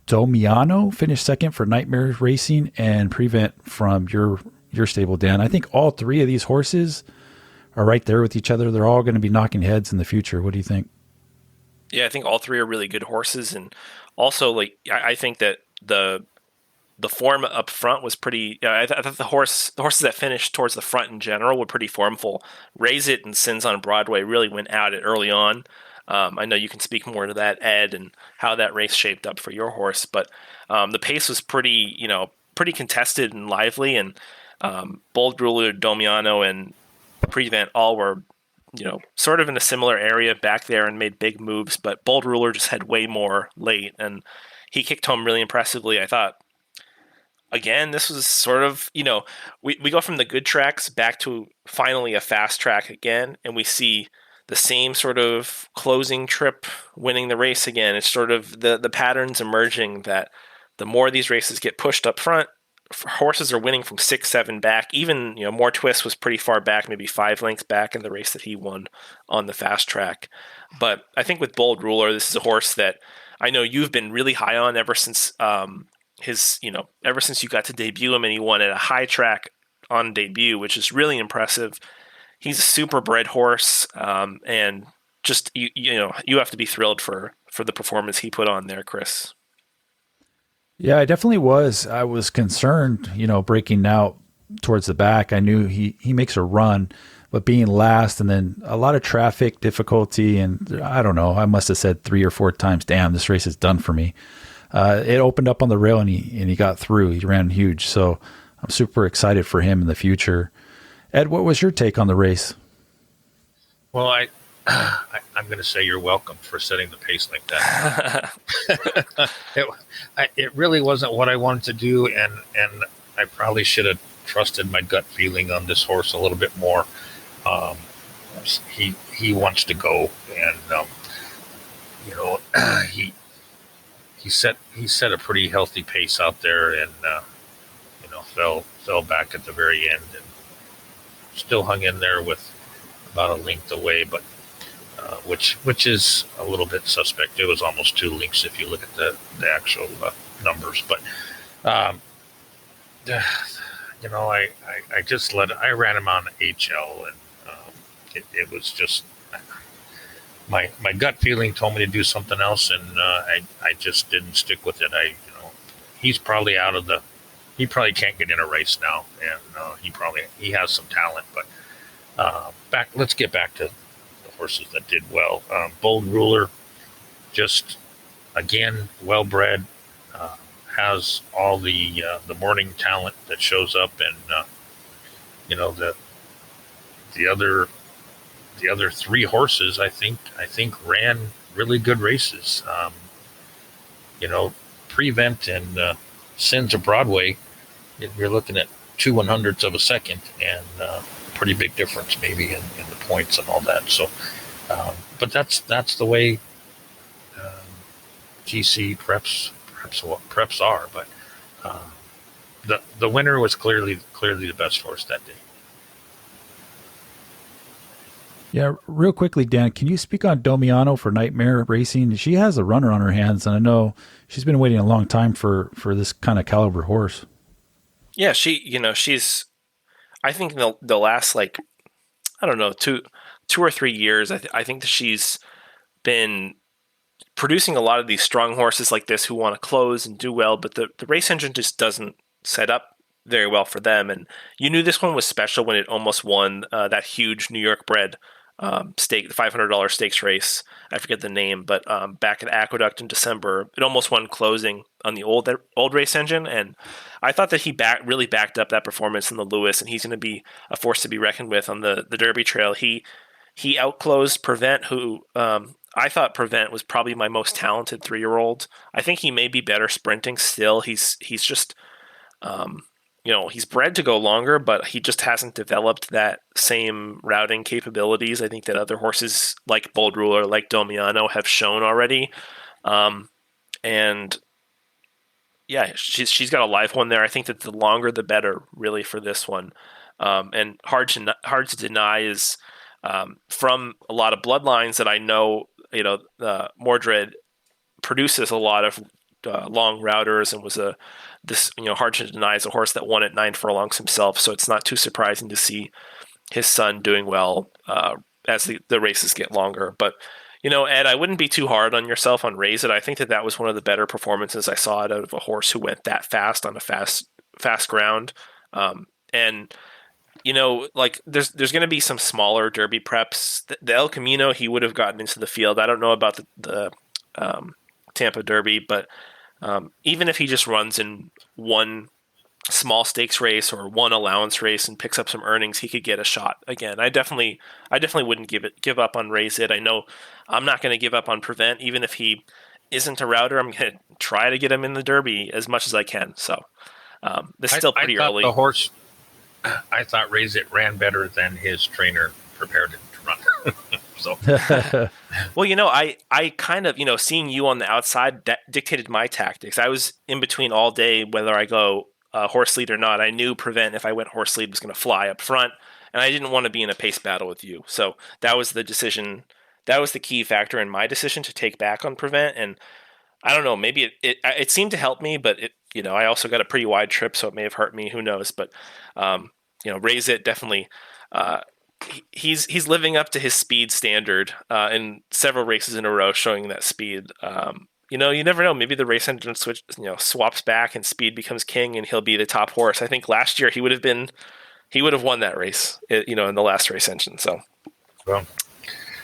Domiano finished second for Nightmare Racing, and Prevent from your stable, Dan. I think all three of these horses are right there with each other. They're all going to be knocking heads in the future. What do you think? Yeah, I think all three are really good horses, and also I think that the form up front was pretty. I thought the horses that finished towards the front in general were pretty formful. Raise It and Sins on Broadway really went at it early on. I know you can speak more to that, Ed, and how that race shaped up for your horse, but the pace was pretty contested and lively, and Bold Ruler, Domiano, and Prevent all were, sort of in a similar area back there and made big moves, but Bold Ruler just had way more late, and he kicked home really impressively. I thought, again, this was sort of, we go from the good tracks back to finally a fast track again, and we see the same sort of closing trip winning the race again. It's sort of the patterns emerging that the more these races get pushed up front, horses are winning from 6-7 back. Even More Twist was pretty far back, maybe 5 lengths back in the race that he won on the fast track. But I think with Bold Ruler, this is a horse that I know you've been really high on ever since ever since you got to debut him, and he won at a high track on debut, which is really impressive. He's a super bred horse, and just you have to be thrilled for the performance he put on there, Chris. Yeah, I definitely was. I was concerned, breaking out towards the back. I knew he makes a run, but being last and then a lot of traffic difficulty, and I don't know, I must have said 3 or 4 times, damn, this race is done for me. It opened up on the rail and he got through. He ran huge. So I'm super excited for him in the future. Ed, what was your take on the race? Well, I'm going to say you're welcome for setting the pace like that. It really wasn't what I wanted to do, and I probably should have trusted my gut feeling on this horse a little bit more. Um, he wants to go, and you know he set a pretty healthy pace out there, and fell back at the very end, and still hung in there with about a length away, but which is a little bit suspect. It was almost 2 lengths if you look at the actual numbers, but um, I just I ran him on HL, and it was just my gut feeling told me to do something else, and I just didn't stick with it. He's probably out of the. He probably can't get in a race now, and he has some talent. But let's get back to the horses that did well. Bold Ruler, just again well bred, has all the morning talent that shows up, and the other 3 horses I think ran really good races. Prevent and Sins of Broadway, you're looking at 2/100ths of a second, and pretty big difference maybe in the points and all that. So, but that's the way GC preps are. But the winner was clearly the best horse that day. Yeah, real quickly, Dan, can you speak on Domiano for Nightmare Racing? She has a runner on her hands, and I know she's been waiting a long time for this kind of caliber horse. Yeah, she's. I think the last I don't know 2 or 3 years. I think that she's been producing a lot of these strong horses like this who want to close and do well, but the race engine just doesn't set up very well for them. And you knew this one was special when it almost won that huge New York bred stake, the $500 stakes race. I forget the name, but back at Aqueduct in December, it almost won closing on the old race engine. And I thought that he really backed up that performance in the Lewis, and he's going to be a force to be reckoned with on the Derby Trail. He outclosed Prevent, who I thought Prevent was probably my most talented 3-year-old. I think he may be better sprinting still. He's just he's bred to go longer, but he just hasn't developed that same routing capabilities. I think that other horses like Bold Ruler, like Domiano, have shown already. And yeah, she's got a live one there. I think that the longer the better, really, for this one. And hard to deny is from a lot of bloodlines that I know. Mordred produces a lot of long routers, and was hard to deny as a horse that won at 9 furlongs himself. So it's not too surprising to see his son doing well as the races get longer. But Ed, I wouldn't be too hard on yourself on Raise It. I think that was one of the better performances I saw out of a horse who went that fast on a fast ground. And there's going to be some smaller Derby preps. The El Camino, he would have gotten into the field. I don't know about the Tampa Derby, but even if he just runs in one small stakes race or one allowance race and picks up some earnings, he could get a shot again. I definitely wouldn't give up on Raise It. I know I'm not going to give up on Prevent, even if he isn't a router. I'm going to try to get him in the Derby as much as I can. So this is still pretty early. The horse, I thought Raise It ran better than his trainer prepared him to run. So, well, I kind of, seeing you on the outside, that dictated my tactics. I was in between all day whether I go horse lead or not. I knew Prevent, if I went horse lead, was going to fly up front, and I didn't want to be in a pace battle with you. So that was the decision. That was the key factor in my decision to take back on Prevent. And I don't know, maybe it seemed to help me, but I also got a pretty wide trip, so it may have hurt me. Who knows? But Raise It definitely. He's living up to his speed standard in several races in a row, showing that speed. You never know. Maybe the race engine swaps back and speed becomes king, and he'll be the top horse. I think last year he would have won that race, in the last race engine. So, well,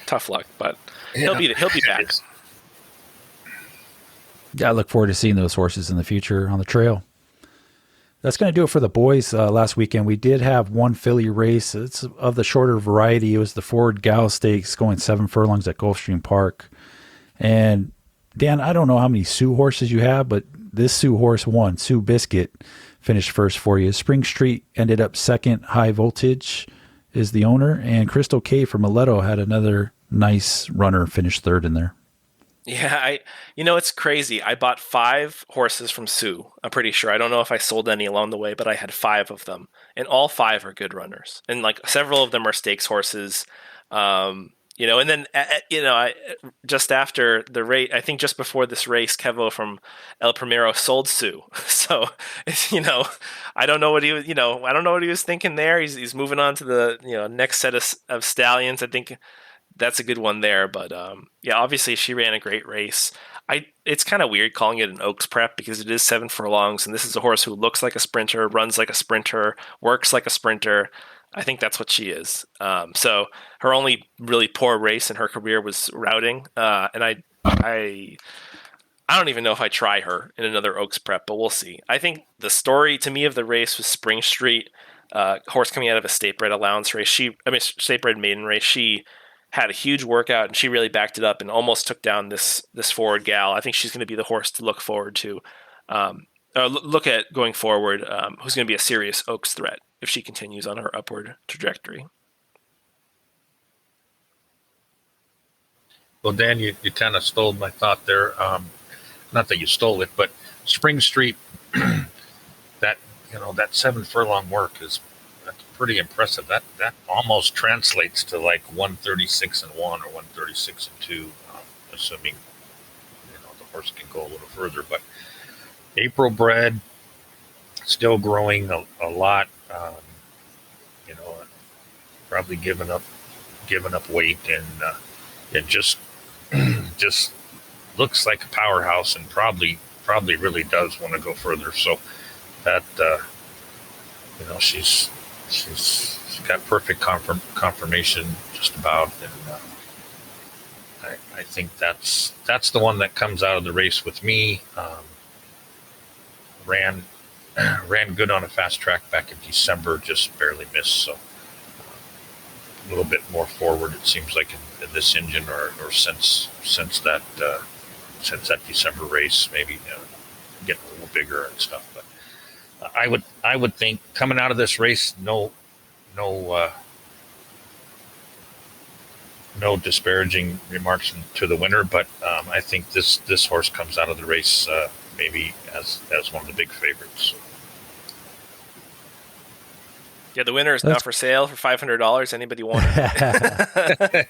tough luck, but he'll be back. Yeah, I look forward to seeing those horses in the future on the trail. That's going to do it for the boys last weekend. We did have one filly race. It's of the shorter variety. It was the Ford Gal Stakes going 7 furlongs at Gulfstream Park. And Dan, I don't know how many Sioux horses you have, but this Sioux horse won. Sioux Biscuit finished first for you. Spring Street ended up second. High Voltage is the owner. And Crystal K from Mileto had another nice runner, finished third in there. Yeah, it's crazy. I bought 5 horses from Sioux. I'm pretty sure. I don't know if I sold any along the way, but I had 5 of them, and all 5 are good runners, and like several of them are stakes horses. And then just after the race, I think just before this race, Kevo from El Primero sold Sioux. So, I don't know what he was. I don't know what he was thinking there. He's moving on to the next set of stallions. I think that's a good one there. But yeah, obviously she ran a great race. It's kind of weird calling it an Oaks prep because it is 7 furlongs, and this is a horse who looks like a sprinter, runs like a sprinter, works like a sprinter. I think that's what she is. So her only really poor race in her career was routing, and I don't even know if I try her in another Oaks prep, but we'll see. I think the story to me of the race was Spring Street, horse coming out of a state bred allowance race. State bred maiden race. She had a huge workout, and she really backed it up and almost took down this Forward Gal. I think she's going to be the horse to look forward to, or look at going forward, who's going to be a serious Oaks threat if she continues on her upward trajectory. Well, Dan, you kind of stole my thought there. Not that you stole it, but Spring Street, that 7 furlong work that's pretty impressive. That almost translates to like 136-1 or 136-2, assuming the horse can go a little further. But April bred, still growing a lot. Probably given up weight, and it just looks like a powerhouse, and probably really does want to go further. So that she's got perfect confirmation just about, and I think that's the one that comes out of the race with me. Ran good on a fast track back in December, just barely missed. So a little bit more forward, it seems like, in this engine, or since that December race, maybe getting a little bigger and stuff. But I would think coming out of this race, no disparaging remarks to the winner, but I think this horse comes out of the race maybe as one of the big favorites. Yeah, the winner is now for sale for $500. Anybody want it?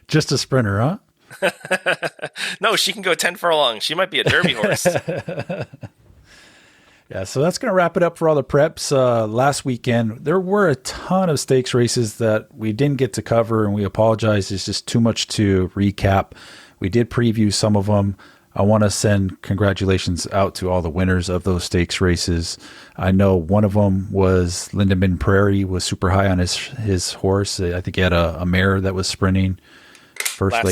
Just a sprinter, huh? No, she can go 10 furlongs. She might be a Derby horse. Yeah, so that's going to wrap it up for all the preps. Last weekend, there were a ton of stakes races that we didn't get to cover, and we apologize. It's just too much to recap. We did preview some of them. I want to send congratulations out to all the winners of those stakes races. I know one of them was Lindemann Prairie, was super high on his horse. I think he had a mare that was sprinting. Last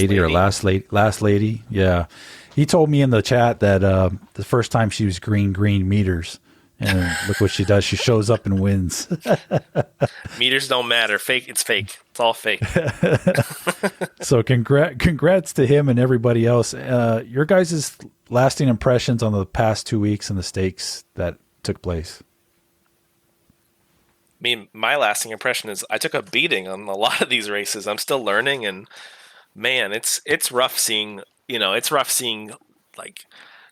lady. Yeah. He told me in the chat that the first time she was green meters. And look what she does. She shows up and wins. Meters don't matter. Fake. It's fake. It's all fake. So congrats to him and everybody else. Your guys' lasting impressions on the past 2 weeks and the stakes that took place. I mean, my lasting impression is I took a beating on a lot of these races. I'm still learning, and man, it's rough seeing, like,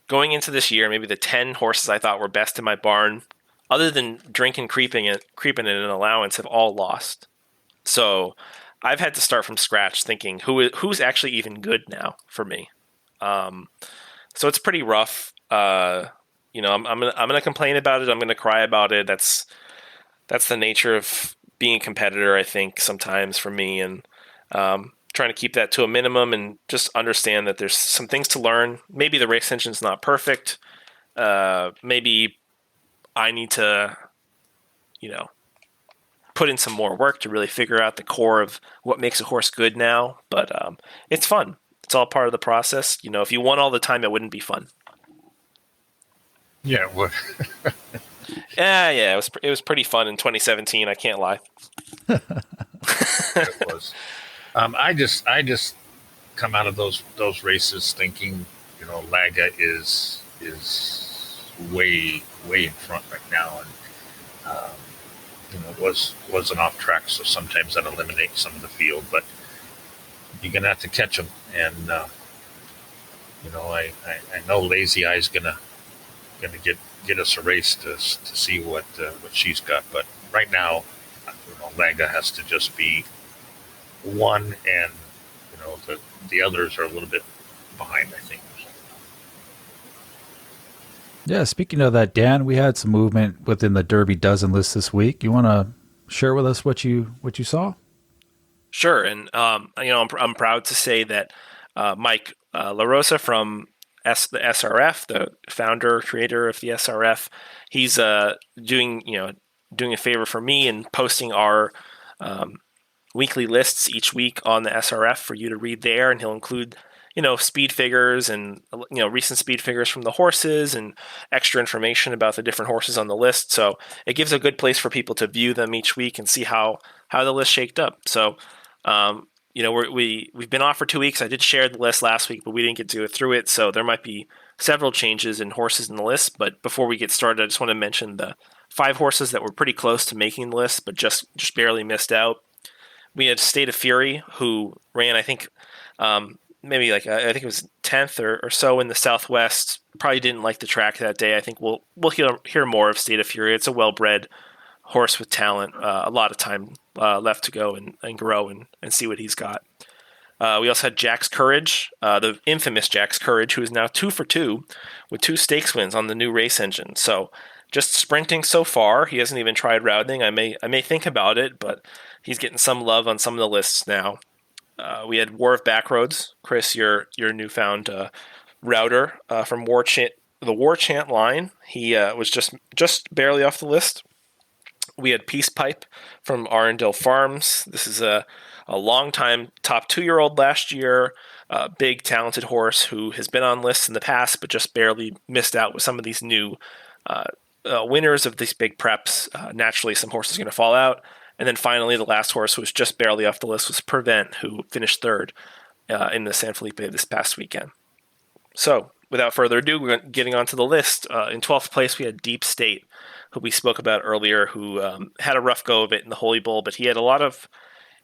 going into this year, maybe the 10 horses I thought were best in my barn, other than drinking, creeping in an allowance, have all lost. So I've had to start from scratch thinking who's actually even good now for me. So it's pretty rough. I'm gonna complain about it. I'm gonna cry about it. That's the nature of being a competitor, I think, sometimes for me, and trying to keep that to a minimum and just understand that there's some things to learn. Maybe the race engine's not perfect. Maybe I need to, put in some more work to really figure out the core of what makes a horse good now. But it's fun. It's all part of the process. If you won all the time, it wouldn't be fun. Yeah, well, Yeah, it was pretty fun in 2017. I can't lie. it was. I just come out of those races thinking, Laga is way in front right now, and was an off track, so sometimes that eliminates some of the field, but you're gonna have to catch them, and I know Lazy Eye's gonna get us a race to see what she's got, but right now, Laga has to just be one, and the others are a little bit behind, I think. Yeah, speaking of that, Dan, we had some movement within the Derby dozen list this week. You want to share with us what you saw? Sure, and I'm proud to say that Mike LaRosa from the SRF, the founder creator of the SRF, he's doing a favor for me and posting our weekly lists each week on the SRF for you to read there, and he'll include speed figures and recent speed figures from the horses and extra information about the different horses on the list. So it gives a good place for people to view them each week and see how the list shaped up. So we've been off for 2 weeks. I did share the list last week, but we didn't get to go through it. So there might be several changes in horses in the list. But before we get started, I just want to mention the 5 horses that were pretty close to making the list, but just barely missed out. We had State of Fury, who ran, I think, maybe I think it was 10th or so in the Southwest. Probably didn't like the track that day. I think we'll hear more of State of Fury. It's a well-bred horse with talent, a lot of time left to go and grow and see what he's got. We also had Jack's Courage, the infamous Jack's Courage, who is now 2 for 2 with 2 stakes wins on the new race engine. So just sprinting so far. He hasn't even tried routing. I may think about it, but he's getting some love on some of the lists now. We had War of Backroads, Chris, your newfound router from the War Chant line. He was just barely off the list. We had Peace Pipe from Arundel Farms. This is a long-time top 2-year-old last year, big talented horse who has been on lists in the past, but just barely missed out with some of these new winners of these big preps. Naturally, some horses are going to fall out. And then finally, the last horse who was just barely off the list was Prevent, who finished 3rd in the San Felipe this past weekend. So, without further ado, we're getting onto the list. In 12th place, we had Deep State, who we spoke about earlier, who had a rough go of it in the Holy Bull, but he had a lot of,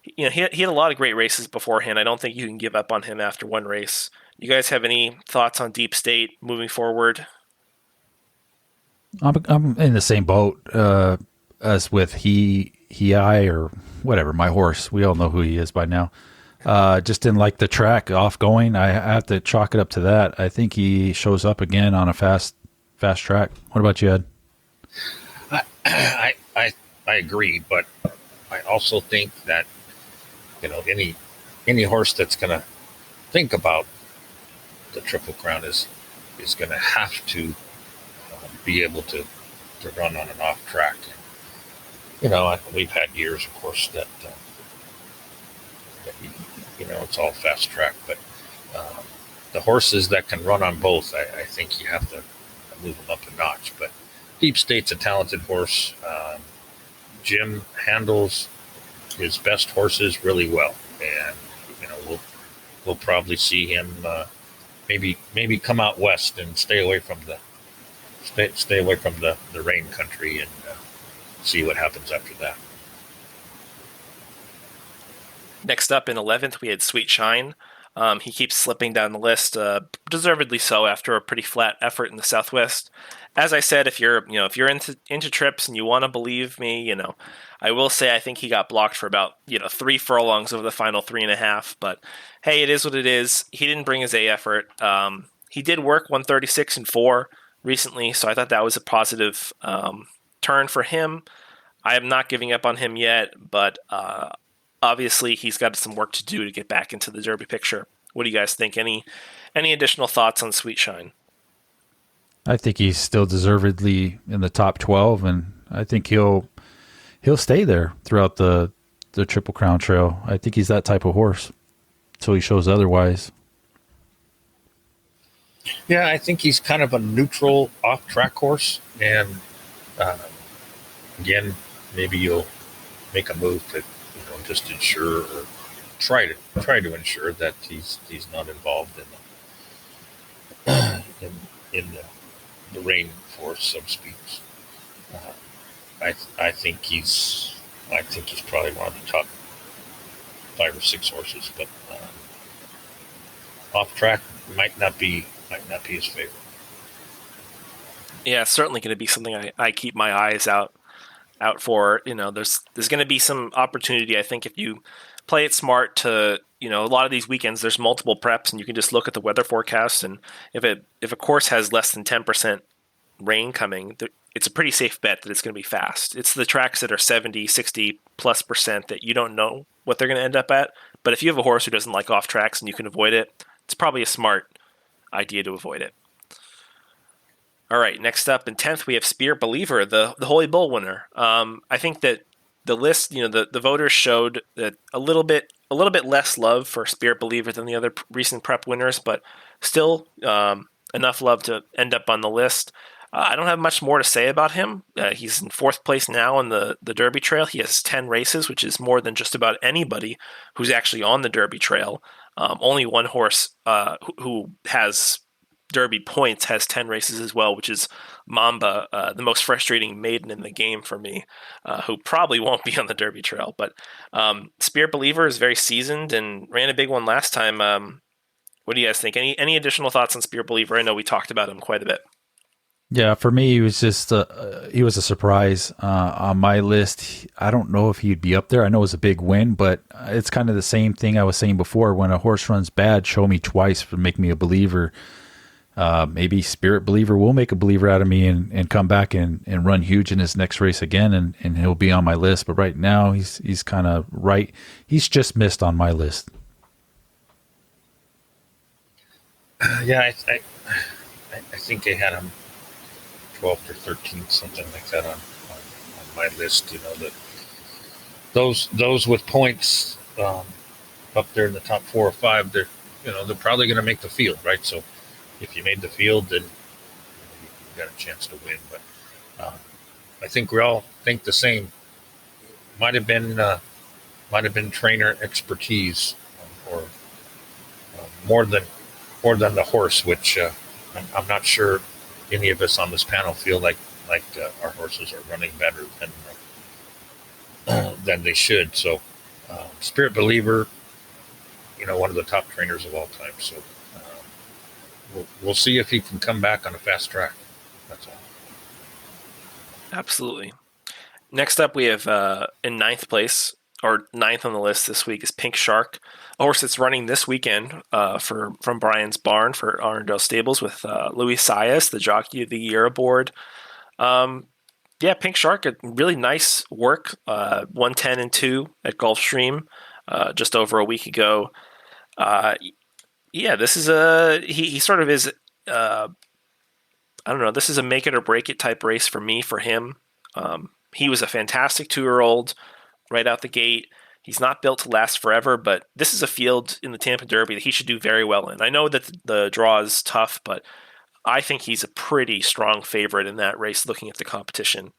he had a lot of great races beforehand. I don't think you can give up on him after one race. You guys have any thoughts on Deep State moving forward? I'm in the same boat as with I or whatever, my horse. We all know who he is by now. Just didn't like the track off going. I have to chalk it up to that. I think he shows up again on a fast track. What about you, Ed? I agree, but I also think that any horse that's going to think about the Triple Crown is going to have to be able to run on an off track. We've had years, of course, that it's all fast track, but the horses that can run on both, I think you have to move them up a notch. But Deep State's a talented horse. Jim handles his best horses really well, and we'll probably see him maybe come out west and stay away from the rain country and see what happens after that. Next up in 11th, we had Sweet Shine. He keeps slipping down the list, deservedly so after a pretty flat effort in the Southwest. As I said, if you're into trips and you want to believe me, I will say I think he got blocked for about 3 furlongs over the final 3.5. But hey, it is what it is. He didn't bring his A effort. He did work 136-4 recently, so I thought that was a positive turn for him. I am not giving up on him yet, but obviously he's got some work to do to get back into the Derby picture. What do you guys think? Any additional thoughts on Sweet Shine? I think he's still deservedly in the top 12, and I think he'll stay there throughout the Triple Crown Trail. I think he's that type of horse until he shows otherwise. Yeah, I think he's kind of a neutral off-track horse, and uh, again, maybe you'll make a move to just ensure or try to ensure that he's not involved in the rain force, so to speak. Uh, I think he's probably one of the top 5 or 6 horses, but off track might not be his favorite. Yeah, it's certainly going to be something I keep my eyes out for. There's going to be some opportunity. I think if you play it smart to a lot of these weekends, there's multiple preps, and you can just look at the weather forecast. And if a course has less than 10% rain coming, it's a pretty safe bet that it's going to be fast. It's the tracks that are 70, 60 plus percent that you don't know what they're going to end up at. But if you have a horse who doesn't like off tracks and you can avoid it, it's probably a smart idea to avoid it. All right, next up in 10th, we have Spirit Believer, the Holy Bull winner. I think that the list, the voters showed that a little bit less love for Spirit Believer than the other recent prep winners, but still enough love to end up on the list. I don't have much more to say about him. He's in 4th place now on the Derby Trail. He has 10 races, which is more than just about anybody who's actually on the Derby Trail. Only one horse who has Derby points has 10 races as well, which is Mamba, the most frustrating maiden in the game for me, who probably won't be on the Derby Trail. But Spirit Believer is very seasoned and ran a big one last time. What do you guys think? Any additional thoughts on Spirit Believer? I know we talked about him quite a bit. Yeah, for me, he was just he was a surprise on my list. I don't know if he'd be up there. I know it was a big win, but it's kind of the same thing I was saying before. When a horse runs bad, show me twice for make me a believer. Maybe Spirit Believer will make a believer out of me and come back and run huge in his next race again, and he'll be on my list. But right now, he's kind of right. He's just missed on my list. Yeah, I think I had him 12th or 13th, something like that on my list. That those with points up there in the top 4 or 5, they're probably going to make the field, right? So if you made the field, then you got a chance to win. But I think we all think the same. Might have been trainer expertise, or more than the horse, which I'm not sure any of us on this panel feel like our horses are running better than they should. So Spirit Believer, one of the top trainers of all time. So we'll see if he can come back on a fast track. That's all. Absolutely. Next up, we have in 9th place, or 9th on the list this week, is Pink Shark, a horse that's running this weekend from Brian's barn for Arundel Stables with Luis Saez, the Jockey of the Year aboard. Yeah, Pink Shark, a really nice work, 110-2 at Gulfstream just over a week ago. Yeah, this is he sort of is I don't know. This is a make it or break it type race for him. He was a fantastic 2-year-old right out the gate. He's not built to last forever, but this is a field in the Tampa Derby that he should do very well in. I know that the draw is tough, but I think he's a pretty strong favorite in that race looking at the competition.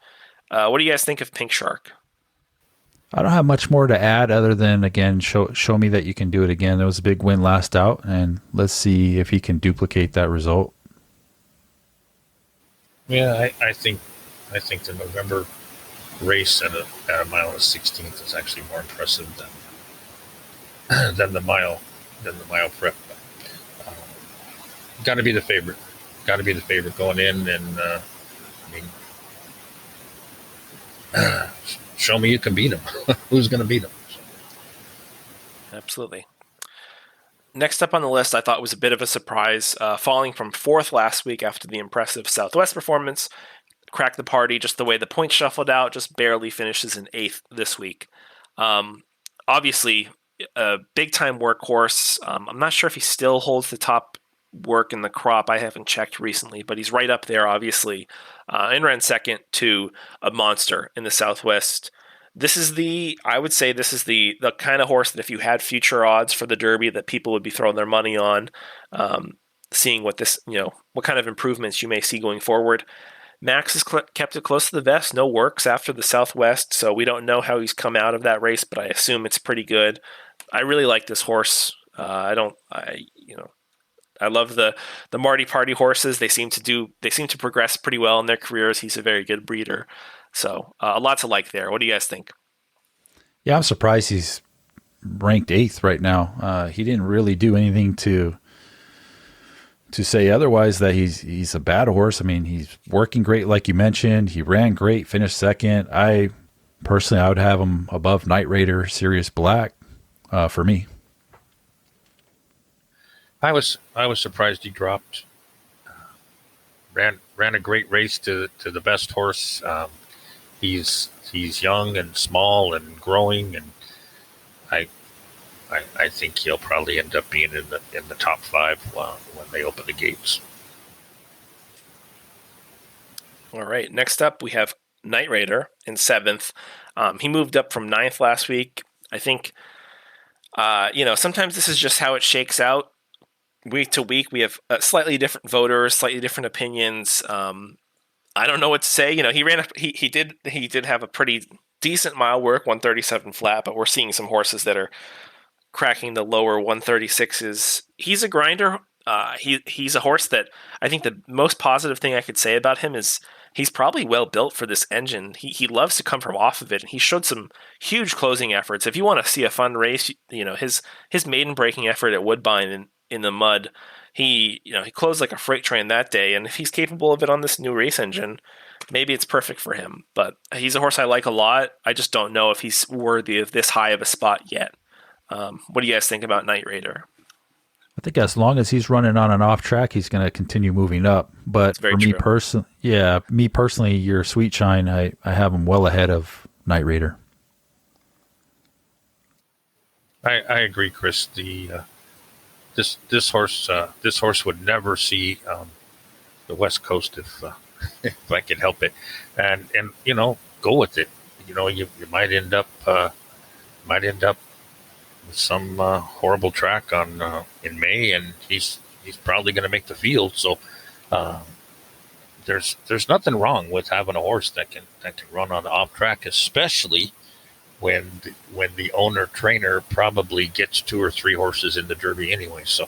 What do you guys think of Pink Shark? I don't have much more to add other than, again, show me that you can do it again. There was a big win last out, and let's see if he can duplicate that result. Yeah, I think the November race at a mile and 16th is actually more impressive than the mile prep. Uh, Got to be the favorite. Got to be the favorite going in, and I mean, show me you can beat him. Who's going to beat him? Absolutely. Next up on the list, I thought was a bit of a surprise, falling from 4th last week after the impressive Southwest performance. Cracked the party just the way the points shuffled out, just barely finishes in 8th this week. Obviously, a big-time workhorse. I'm not sure if he still holds the top work in the crop. I haven't checked recently, but he's right up there, obviously, and ran second to a monster in the Southwest. I would say this is the kind of horse that if you had future odds for the Derby that people would be throwing their money on. seeing what this, what kind of improvements you may see going forward. Max has kept it close to the vest. No works after the Southwest, so we don't know how he's come out of that race, but I assume it's pretty good. I really like this horse. I love the Marty Party horses. They seem to progress pretty well in their careers. He's a very good breeder, so a lot to like there. What do you guys think? Yeah, I'm surprised he's ranked 8th right now. He didn't really do anything to say otherwise that he's a bad horse. I mean, he's working great, like you mentioned. He ran great, finished second. I would have him above Night Raider, Sirius Black, for me. I was surprised he dropped. Ran a great race to the best horse. He's young and small and growing, and I think he'll probably end up being in the top 5 when they open the gates. All right. Next up, we have Night Raider in 7th. He moved up from 9th last week. I think, sometimes this is just how it shakes out. Week to week, we have slightly different voters, slightly different opinions. I don't know what to say. He did have a pretty decent mile work, 137 flat, but we're seeing some horses that are cracking the lower 136s. He's a grinder. He's a horse that I think the most positive thing I could say about him is he's probably well built for this engine. He loves to come from off of it, and he showed some huge closing efforts. If you want to see a fun race, his maiden breaking effort at Woodbine in the mud, he closed like a freight train that day, and if he's capable of it on this new race engine, maybe it's perfect for him. But he's a horse I like a lot. I just don't know if he's worthy of this high of a spot yet. What do you guys think about Night Raider? I think as long as he's running on an off track, he's going to continue moving up. But for me personally, your Sweet Shine, I have him well ahead of Night Raider. I agree, Chris. This horse would never see the West Coast if if I could help it, and go with it. You might end up with some horrible track on in May, and he's probably going to make the field. So there's nothing wrong with having a horse that can run on the off track, especially when the owner trainer probably gets 2 or 3 horses in the Derby anyway. So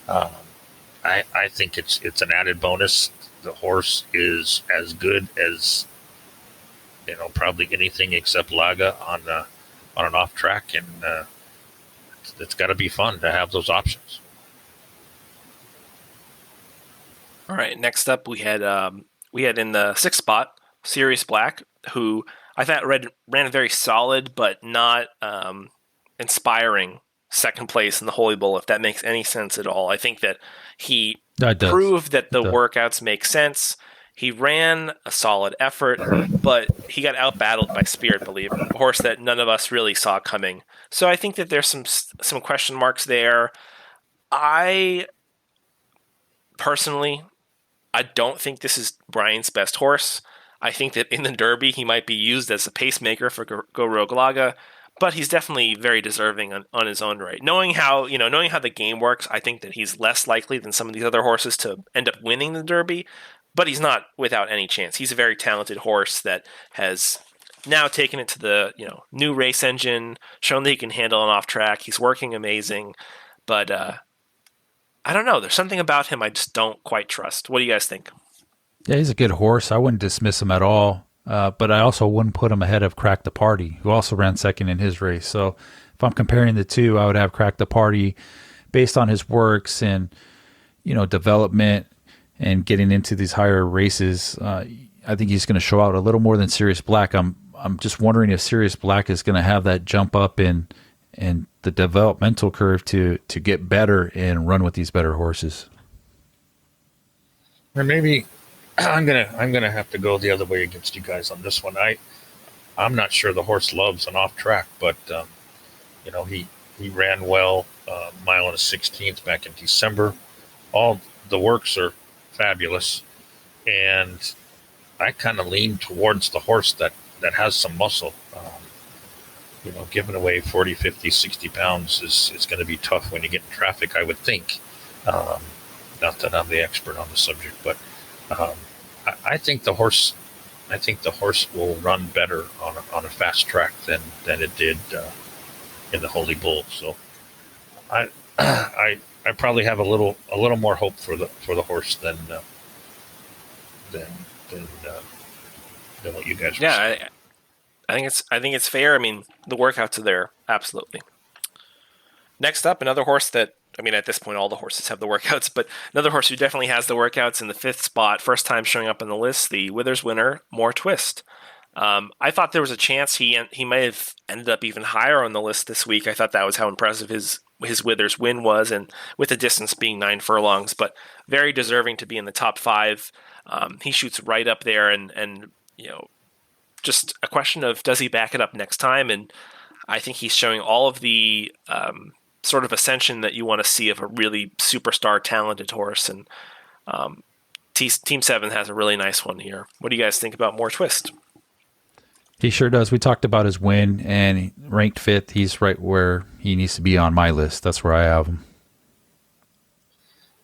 I think it's an added bonus. The horse is as good as probably anything except Laga on an off track, and it's got to be fun to have those options. All right. Next up, we had in the 6th spot Sirius Black, who I thought ran a very solid but not inspiring second place in the Holy Bull, if that makes any sense at all. I think that he proved that the workouts make sense. He ran a solid effort, but he got outbattled by Spirit Believer, a horse that none of us really saw coming. So I think that there's some question marks there. I don't think this is Brian's best horse. I think that in the Derby, he might be used as a pacemaker for Go Rogue Laga, but he's definitely very deserving on his own right. Knowing how the game works, I think that he's less likely than some of these other horses to end up winning the Derby, but he's not without any chance. He's a very talented horse that has now taken it to the new race engine, shown that he can handle an off track. He's working amazing, but I don't know. There's something about him I just don't quite trust. What do you guys think? Yeah, he's a good horse. I wouldn't dismiss him at all, but I also wouldn't put him ahead of Crack the Party, who also ran second in his race. So if I'm comparing the two, I would have Crack the Party based on his works and development and getting into these higher races. I think he's going to show out a little more than Sirius Black. I'm just wondering if Sirius Black is going to have that jump up in the developmental curve to get better and run with these better horses. Or maybe I'm gonna have to go the other way against you guys on this one. I'm not sure the horse loves an off track, but he ran well, mile and a 16th back in December. All the works are fabulous, and I kind of lean towards the horse that has some muscle. Giving away 40, 50, 60 pounds is going to be tough when you get in traffic, I would think. Not that I'm the expert on the subject, but um, I think the horse. I think the horse will run better on a fast track than it did in the Holy Bull. So I I probably have a little more hope for the horse than than, uh, than what you guys were saying. Yeah, I think it's fair. I mean, the workouts are there, absolutely. Next up, another horse that, I mean, at this point, all the horses have the workouts, but another horse who definitely has the workouts in the fifth spot, first time showing up on the list, the Withers winner, More Twist. I thought there was a chance he might have ended up even higher on the list this week. I thought that was how impressive his Withers win was, and with the distance being 9 furlongs, but very deserving to be in the top five. He shoots right up there, and just a question of does he back it up next time? And I think he's showing all of the sort of ascension that you want to see of a really superstar talented horse. And Team 7 has a really nice one here. What do you guys think about More Twist? He sure does. We talked about his win, and ranked fifth. He's right where he needs to be on my list. That's where I have him.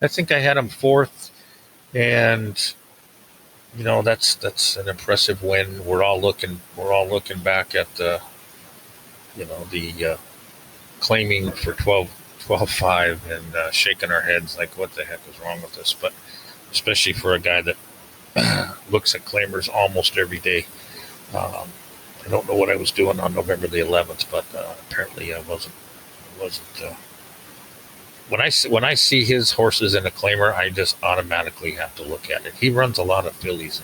I think I had him fourth, and that's an impressive win. We're all looking back at the claiming for 12-5 and shaking our heads like what the heck is wrong with us. But especially for a guy that looks at claimers almost every day. I don't know what I was doing on November the 11th, but apparently I wasn't. When I see his horses in a claimer, I just automatically have to look at it. He runs a lot of fillies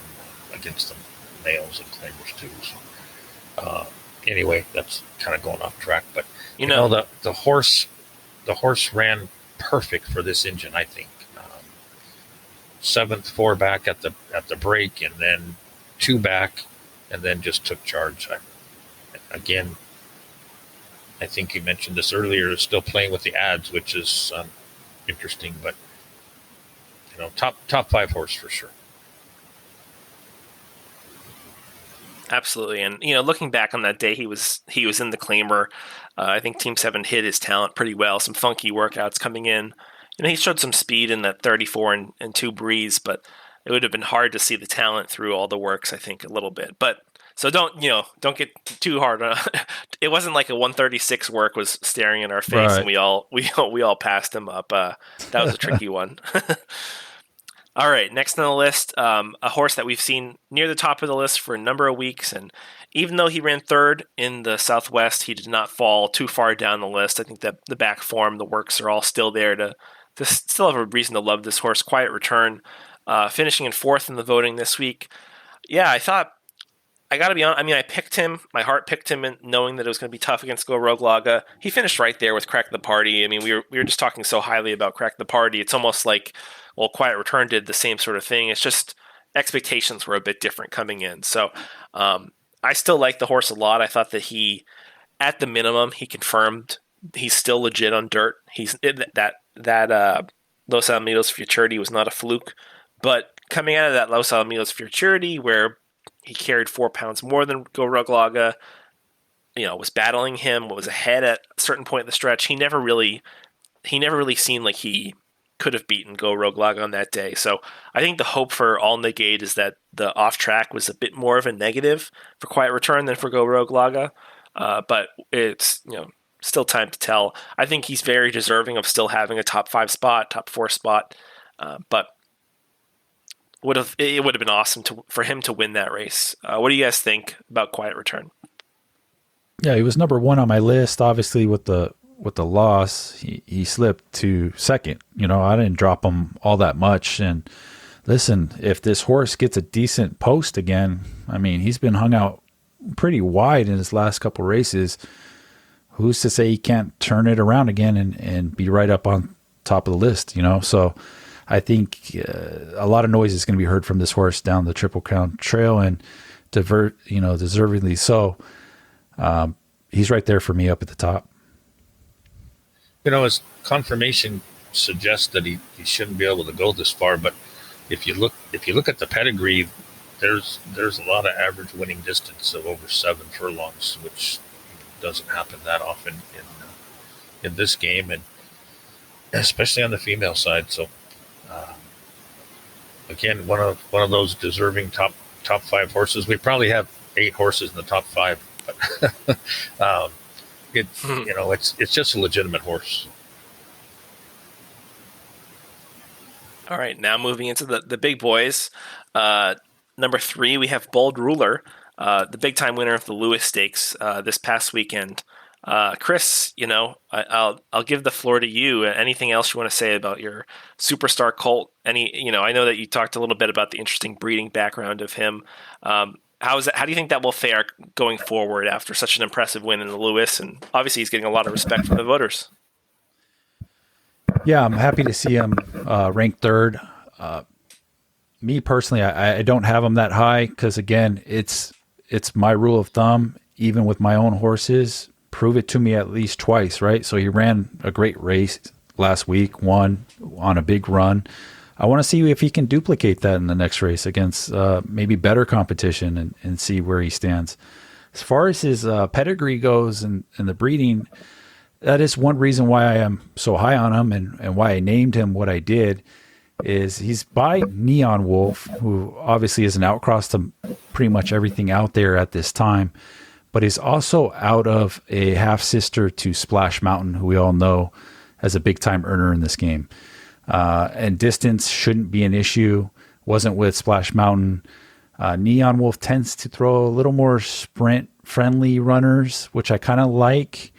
against the males and claimers too. So anyway, that's kind of going off track. But the horse ran perfect for this engine. I think seventh, 4 back at the break, and then 2 back, and then just took charge. Again, I think you mentioned this earlier, still playing with the ads, which is interesting, but top 5 horse for sure. Absolutely. And looking back on that day, he was in the claimer. I think Team 7 hid his talent pretty well. Some funky workouts coming in. He showed some speed in that 34 and 2 breeze, but it would have been hard to see the talent through all the works, I think, a little bit. But so don't get too hard on it. Wasn't like a 136 work was staring in our face, right, and we all passed him up. That was a tricky one. All right, next on the list, a horse that we've seen near the top of the list for a number of weeks, and even though he ran third in the Southwest, he did not fall too far down the list. I think that the back form, the works are all still there to still have a reason to love this horse. Quiet Return, finishing in fourth in the voting this week. Yeah, I thought, I got to be honest, I mean, I picked him. My heart picked him in knowing that it was going to be tough against Go Rogue Laga. He finished right there with Crack the Party. I mean, we were just talking so highly about Crack the Party. It's almost like, well, Quiet Return did the same sort of thing. It's just expectations were a bit different coming in. So I still like the horse a lot. I thought that he, at the minimum, he confirmed he's still legit on dirt. He's that Los Alamitos Futurity was not a fluke. But coming out of that Los Alamitos Futurity, where he carried 4 pounds more than Go Rogue Laga, was battling him, was ahead at a certain point in the stretch. He never really seemed like he could have beaten Go Rogue Laga on that day. So I think the hope for All Negate is that the off track was a bit more of a negative for Quiet Return than for Go Rogue Laga. But it's still time to tell. I think he's very deserving of still having a top 5 spot, top 4 spot. But it would have been awesome for him to win that race. What do you guys think about Quiet Return? Yeah, he was number 1 on my list. Obviously, with the loss, he slipped to second. I didn't drop him all that much. And listen, if this horse gets a decent post again, I mean, he's been hung out pretty wide in his last couple races. Who's to say he can't turn it around again and be right up on top of the list? So I think a lot of noise is going to be heard from this horse down the Triple Crown Trail, and deservedly so. He's right there for me up at the top. His confirmation suggests that he shouldn't be able to go this far, but if you look at the pedigree, there's a lot of average winning distance of over 7 furlongs, which doesn't happen that often in this game, and especially on the female side. So Uh, Again, one of those deserving top five horses. We probably have 8 horses in the top 5, but it it's just a legitimate horse. All right, now moving into the big boys. Number 3, we have Bold Ruler, the big time winner of the Lewis Stakes this past weekend. Chris, I'll give the floor to you. Anything else you want to say about your superstar colt? I know that you talked a little bit about the interesting breeding background of him. How do you think that will fare going forward after such an impressive win in the Lewis? And obviously, he's getting a lot of respect from the voters. Yeah, I'm happy to see him ranked third. Me personally, I don't have him that high because, again, it's my rule of thumb. Even with my own horses, prove it to me at least twice, right? So he ran a great race last week, won on a big run. I want to see if he can duplicate that in the next race against maybe better competition and see where he stands. As far as his pedigree goes and the breeding, that is one reason why I am so high on him and why I named him what I did. Is he's by Neon Wolf, who obviously is an outcross to pretty much everything out there at this time, but he's also out of a half sister to Splash Mountain, who we all know as a big time earner in this game. And distance shouldn't be an issue. Wasn't with Splash Mountain. Neon Wolf tends to throw a little more sprint friendly runners, which I kind of like.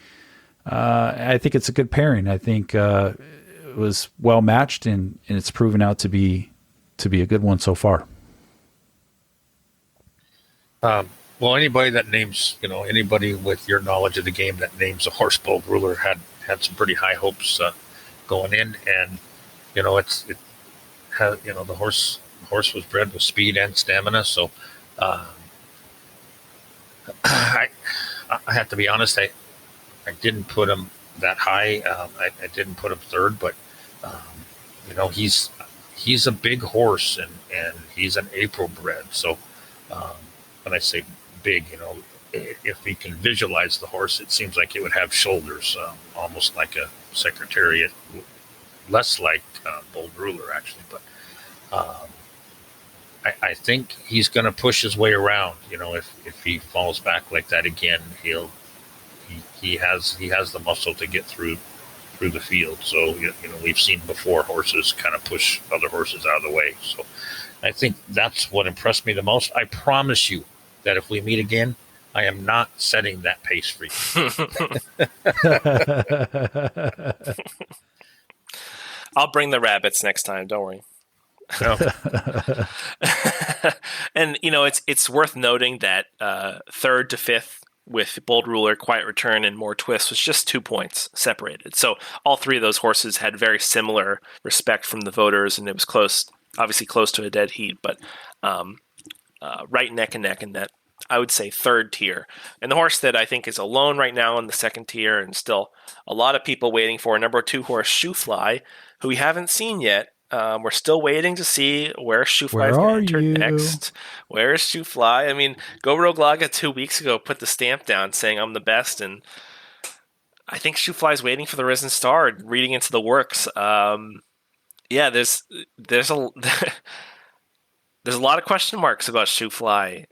I think it's a good pairing. I think it was well matched, and it's proven out to be a good one so far. Well, anybody that names, anybody with your knowledge of the game that names a horse Bold Ruler had some pretty high hopes going in, and it had, the horse was bred with speed and stamina. So I have to be honest, I didn't put him that high. I didn't put him third, but he's a big horse, and he's an April bred. So when I say big, if we can visualize the horse, it seems like it would have shoulders, almost like a Secretariat, less like Bold Ruler actually. But I think he's going to push his way around. If he falls back like that again, he has the muscle to get through the field. So we've seen before horses kind of push other horses out of the way. So I think that's what impressed me the most. I promise you that if we meet again, I am not setting that pace for you. I'll bring the rabbits next time. Don't worry. No. And it's worth noting that third to fifth with Bold Ruler, Quiet Return, and More Twist was just 2 points separated. So all 3 of those horses had very similar respect from the voters, and it was close, obviously close to a dead heat, but right neck and neck in that, I would say, third tier. And the horse that I think is alone right now in the second tier, and still a lot of people waiting for, number 2 horse, Shoefly, who we haven't seen yet. We're still waiting to see where Shoefly is going to enter next. Where is Shoefly? I mean, Go Rogue Laga 2 weeks ago put the stamp down saying I'm the best, and I think Shoefly is waiting for the Risen Star, reading into the works. Yeah, there's a there's a lot of question marks about Shoefly.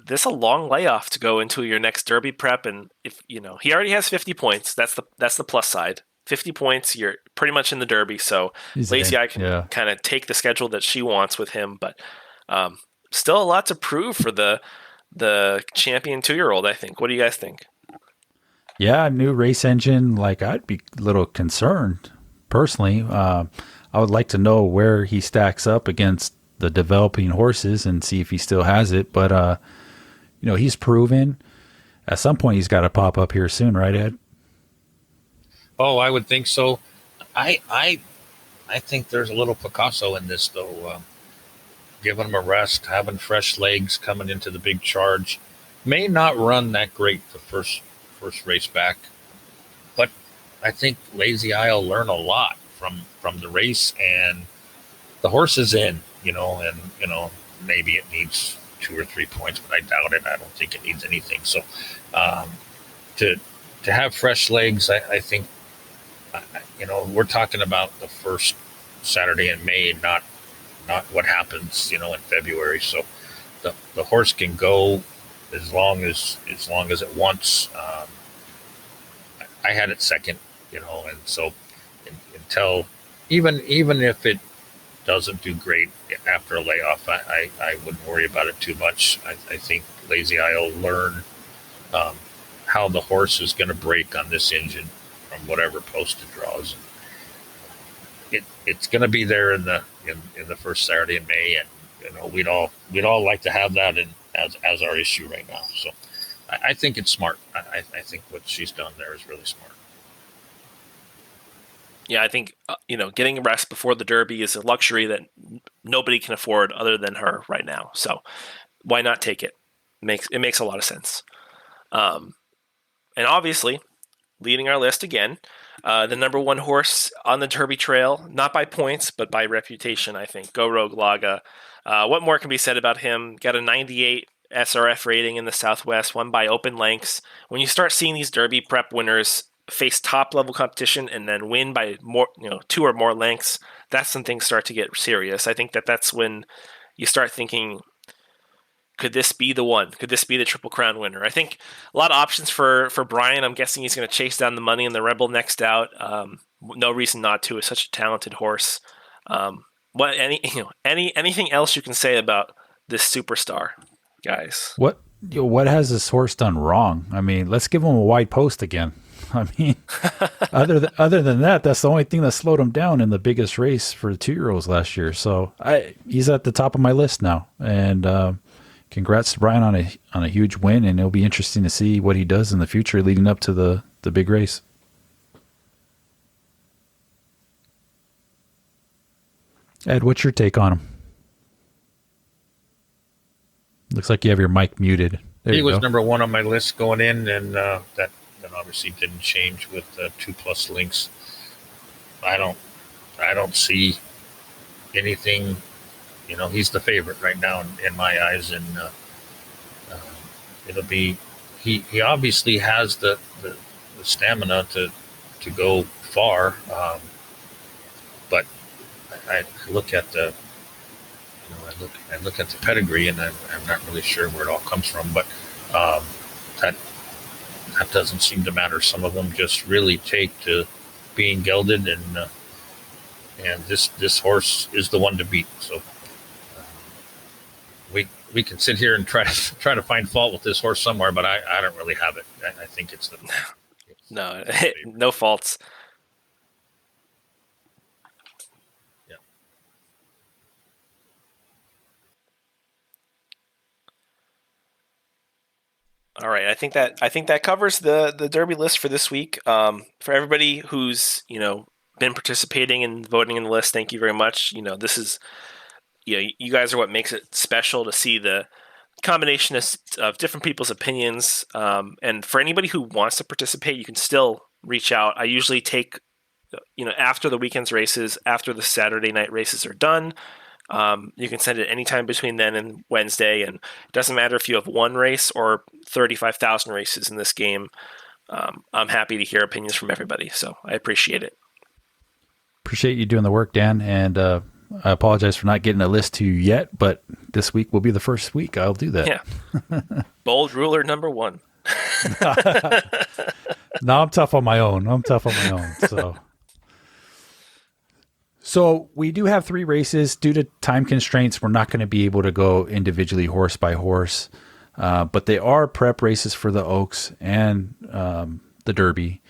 This is a long layoff to go into your next Derby prep, and if he already has 50 points, that's the plus side. 50 points, you're pretty much in the Derby, so Lazy Eye can kind of take the schedule that she wants with him, but still a lot to prove for the champion 2-year-old, I think. What do you guys think? Yeah, new race engine, I'd be a little concerned, personally. I would like to know where he stacks up against the developing horses and see if he still has it, but he's proven. At some point, he's got to pop up here soon, right, Ed? Oh, I would think so. I think there's a little Picasso in this, though. Giving him a rest, having fresh legs coming into the big charge. May not run that great the first race back, but I think Lazy Eye will learn a lot from the race, and the horse is in, and maybe it needs 2 or 3 points, but I doubt it. I don't think it needs anything. So to have fresh legs, I think We're talking about the first Saturday in May, not what happens, in February. So the horse can go as long as it wants. I had it second, and so until even if it doesn't do great after a layoff, I wouldn't worry about it too much. I think Lazy Eye will learn um, how the horse is going to break on this engine from whatever post it draws. It's going to be there in the first Saturday in May, and we'd all like to have that as our issue right now. So I think it's smart. I think what she's done there is really smart. Yeah, I think getting a rest before the Derby is a luxury that nobody can afford other than her right now. So why not take it? It makes a lot of sense. Um, and obviously, leading our list again, the number one horse on the Derby Trail, not by points but by reputation. I think Go Rogue Laga. What more can be said about him? Got a 98 SRF rating in the Southwest, won by open lengths. When you start seeing these Derby prep winners face top level competition and then win by more, two or more lengths, that's when things start to get serious. I think that's when you start thinking, could this be the one? Could this be the Triple Crown winner? I think a lot of options for Brian. I'm guessing he's going to chase down the money in the Rebel next out. No reason not to. It's such a talented horse. Anything else you can say about this superstar, guys? What has this horse done wrong? I mean, let's give him a wide post again. I mean, other than that, that's the only thing that slowed him down in the biggest race for the 2-year-olds last year. So he's at the top of my list now, and congrats to Brian on a huge win. And it'll be interesting to see what he does in the future leading up to the big race. Ed, what's your take on him? Looks like you have your mic muted. There He was go. number one on my list going in, and that obviously didn't change with 2+ links. I don't see anything. He's the favorite right now in my eyes, and it'll be. He obviously has the stamina to go far, but I look at the I look at the pedigree, and I'm not really sure where it all comes from, but that doesn't seem to matter. Some of them just really take to being gelded, and this horse is the one to beat. So we can sit here and try to find fault with this horse somewhere, but I don't really have it. I think it's the No, no faults. Yeah. All right, I think that covers the Derby list for this week. For everybody who's been participating and voting in the list, thank you very much. This is you guys are what makes it special to see the combination of different people's opinions. And for anybody who wants to participate, you can still reach out. I usually take after the weekend's races, after the Saturday night races are done. You can send it anytime between then and Wednesday, and it doesn't matter if you have one race or 35,000 races in this game. I'm happy to hear opinions from everybody, so I appreciate it. Appreciate you doing the work, Dan, and I apologize for not getting a list to you yet, but this week will be the first week I'll do that. Yeah. Bold ruler number one. No, I'm tough on my own. So we do have 3 races. Due to time constraints, we're not going to be able to go individually horse by horse, but they are prep races for the Oaks and the Derby.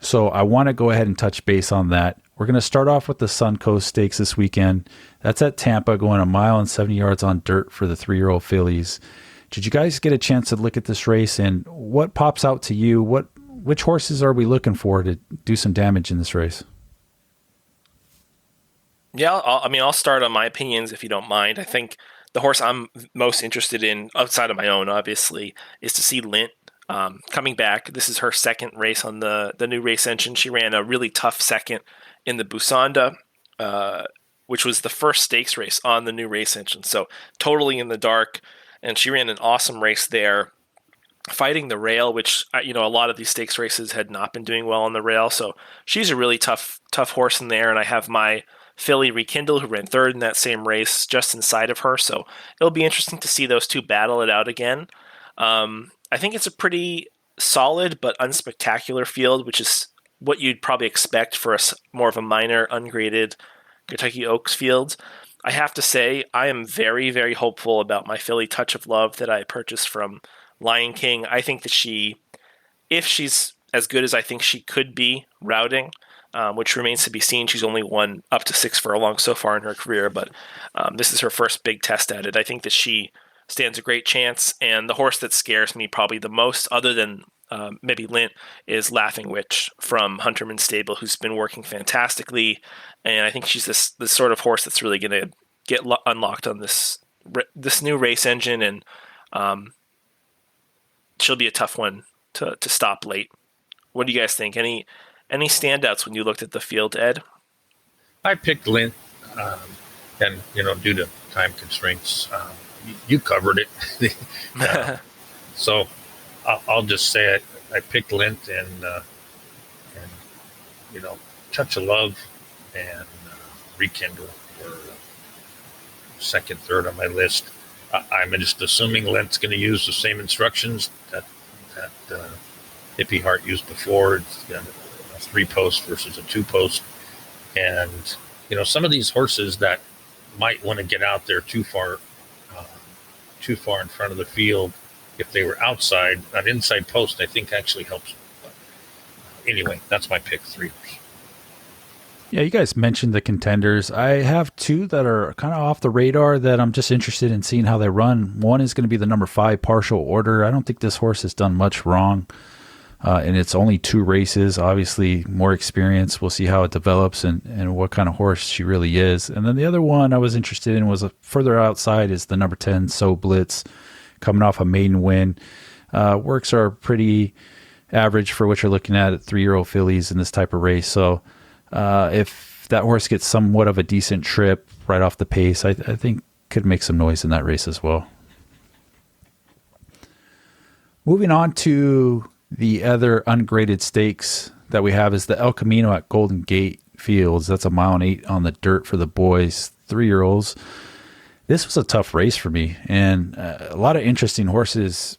So I want to go ahead and touch base on that. We're going to start off with the Suncoast Stakes this weekend. That's at Tampa, going 1 mile and 70 yards on dirt for the 3-year-old fillies. Did you guys get a chance to look at this race, and what pops out to you? Which horses are we looking for to do some damage in this race? Yeah, I'll start on my opinions if you don't mind. I think the horse I'm most interested in, outside of my own, obviously, is to see Lint coming back. This is her second race on the new race engine. She ran a really tough second in the Busanda, which was the first stakes race on the new race engine. So totally in the dark, and she ran an awesome race there. fighting the rail, which a lot of these stakes races had not been doing well on the rail. So she's a really tough horse in there. And I have my filly Rekindle, who ran third in that same race, just inside of her. So it'll be interesting to see those two battle it out again. I think it's a pretty solid but unspectacular field, which is what you'd probably expect for more of a minor, ungraded Kentucky Oaks field. I have to say, I am very, very hopeful about my filly Touch of Love that I purchased from Lion King. I think that if she's as good as I think she could be routing, which remains to be seen. She's only won up to 6 furlongs so far in her career, but this is her first big test at it. I think that she stands a great chance, and the horse that scares me probably the most, other than maybe Lint, is Laughing Witch from Hunterman Stable, who's been working fantastically, and I think she's this sort of horse that's really going to get unlocked on this new race engine, and she'll be a tough one to stop late. What do you guys think? Any standouts when you looked at the field, Ed? I picked Lint, and due to time constraints, you covered it. So I'll just say I picked Lint and Touch of Love and Rekindle were second, third on my list. I'm just assuming Lent's going to use the same instructions that Hippie Heart used before. It's got a 3-post versus a 2-post. And, some of these horses that might want to get out there too far in front of the field, if they were outside, an inside post, I think actually helps. But anyway, that's my pick, 3 horse. Yeah, you guys mentioned the contenders. I have 2 that are kind of off the radar that I'm just interested in seeing how they run. One is going to be the number 5 Partial Order. I don't think this horse has done much wrong. And it's only 2 races, obviously more experience. We'll see how it develops and what kind of horse she really is. And then the other one I was interested in was further outside is the number 10 So Blitz, coming off a maiden win. Works are pretty average for what you're looking at 3-year-old fillies in this type of race. So if that horse gets somewhat of a decent trip right off the pace, I think could make some noise in that race as well. Moving on to the other ungraded stakes that we have is the El Camino at Golden Gate Fields. That's a 1.8 mile on the dirt for the boys, 3-year-olds. This was a tough race for me, and a lot of interesting horses,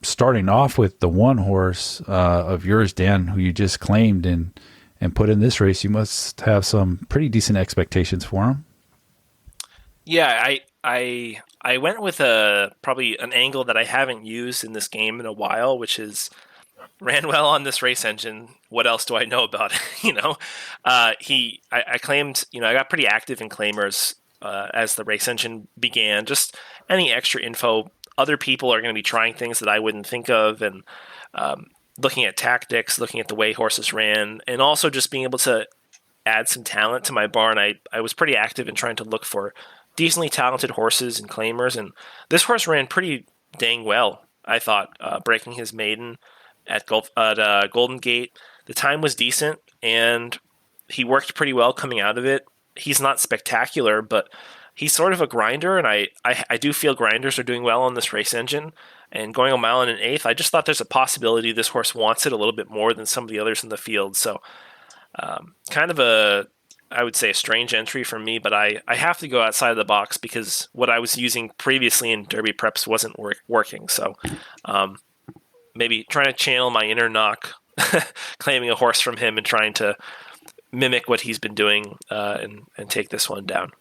starting off with the one horse of yours, Dan, who you just claimed and put in this race. You must have some pretty decent expectations for him. Yeah, I went with probably an angle that I haven't used in this game in a while, which is ran well on this race engine. What else do I know about it? I claimed, I got pretty active in claimers as the race engine began. Just any extra info. Other people are going to be trying things that I wouldn't think of, and looking at tactics, looking at the way horses ran, and also just being able to add some talent to my barn. I was pretty active in trying to look for decently talented horses and claimers, and this horse ran pretty dang well, I thought, breaking his maiden at Golden Gate. The time was decent, and he worked pretty well coming out of it. He's not spectacular, but he's sort of a grinder, and I do feel grinders are doing well on this race engine. And going 1 mile and an eighth, I just thought there's a possibility this horse wants it a little bit more than some of the others in the field. So kind of I would say a strange entry for me, but I have to go outside of the box because what I was using previously in Derby preps wasn't working. So maybe trying to channel my inner knock, claiming a horse from him and trying to mimic what he's been doing and take this one down.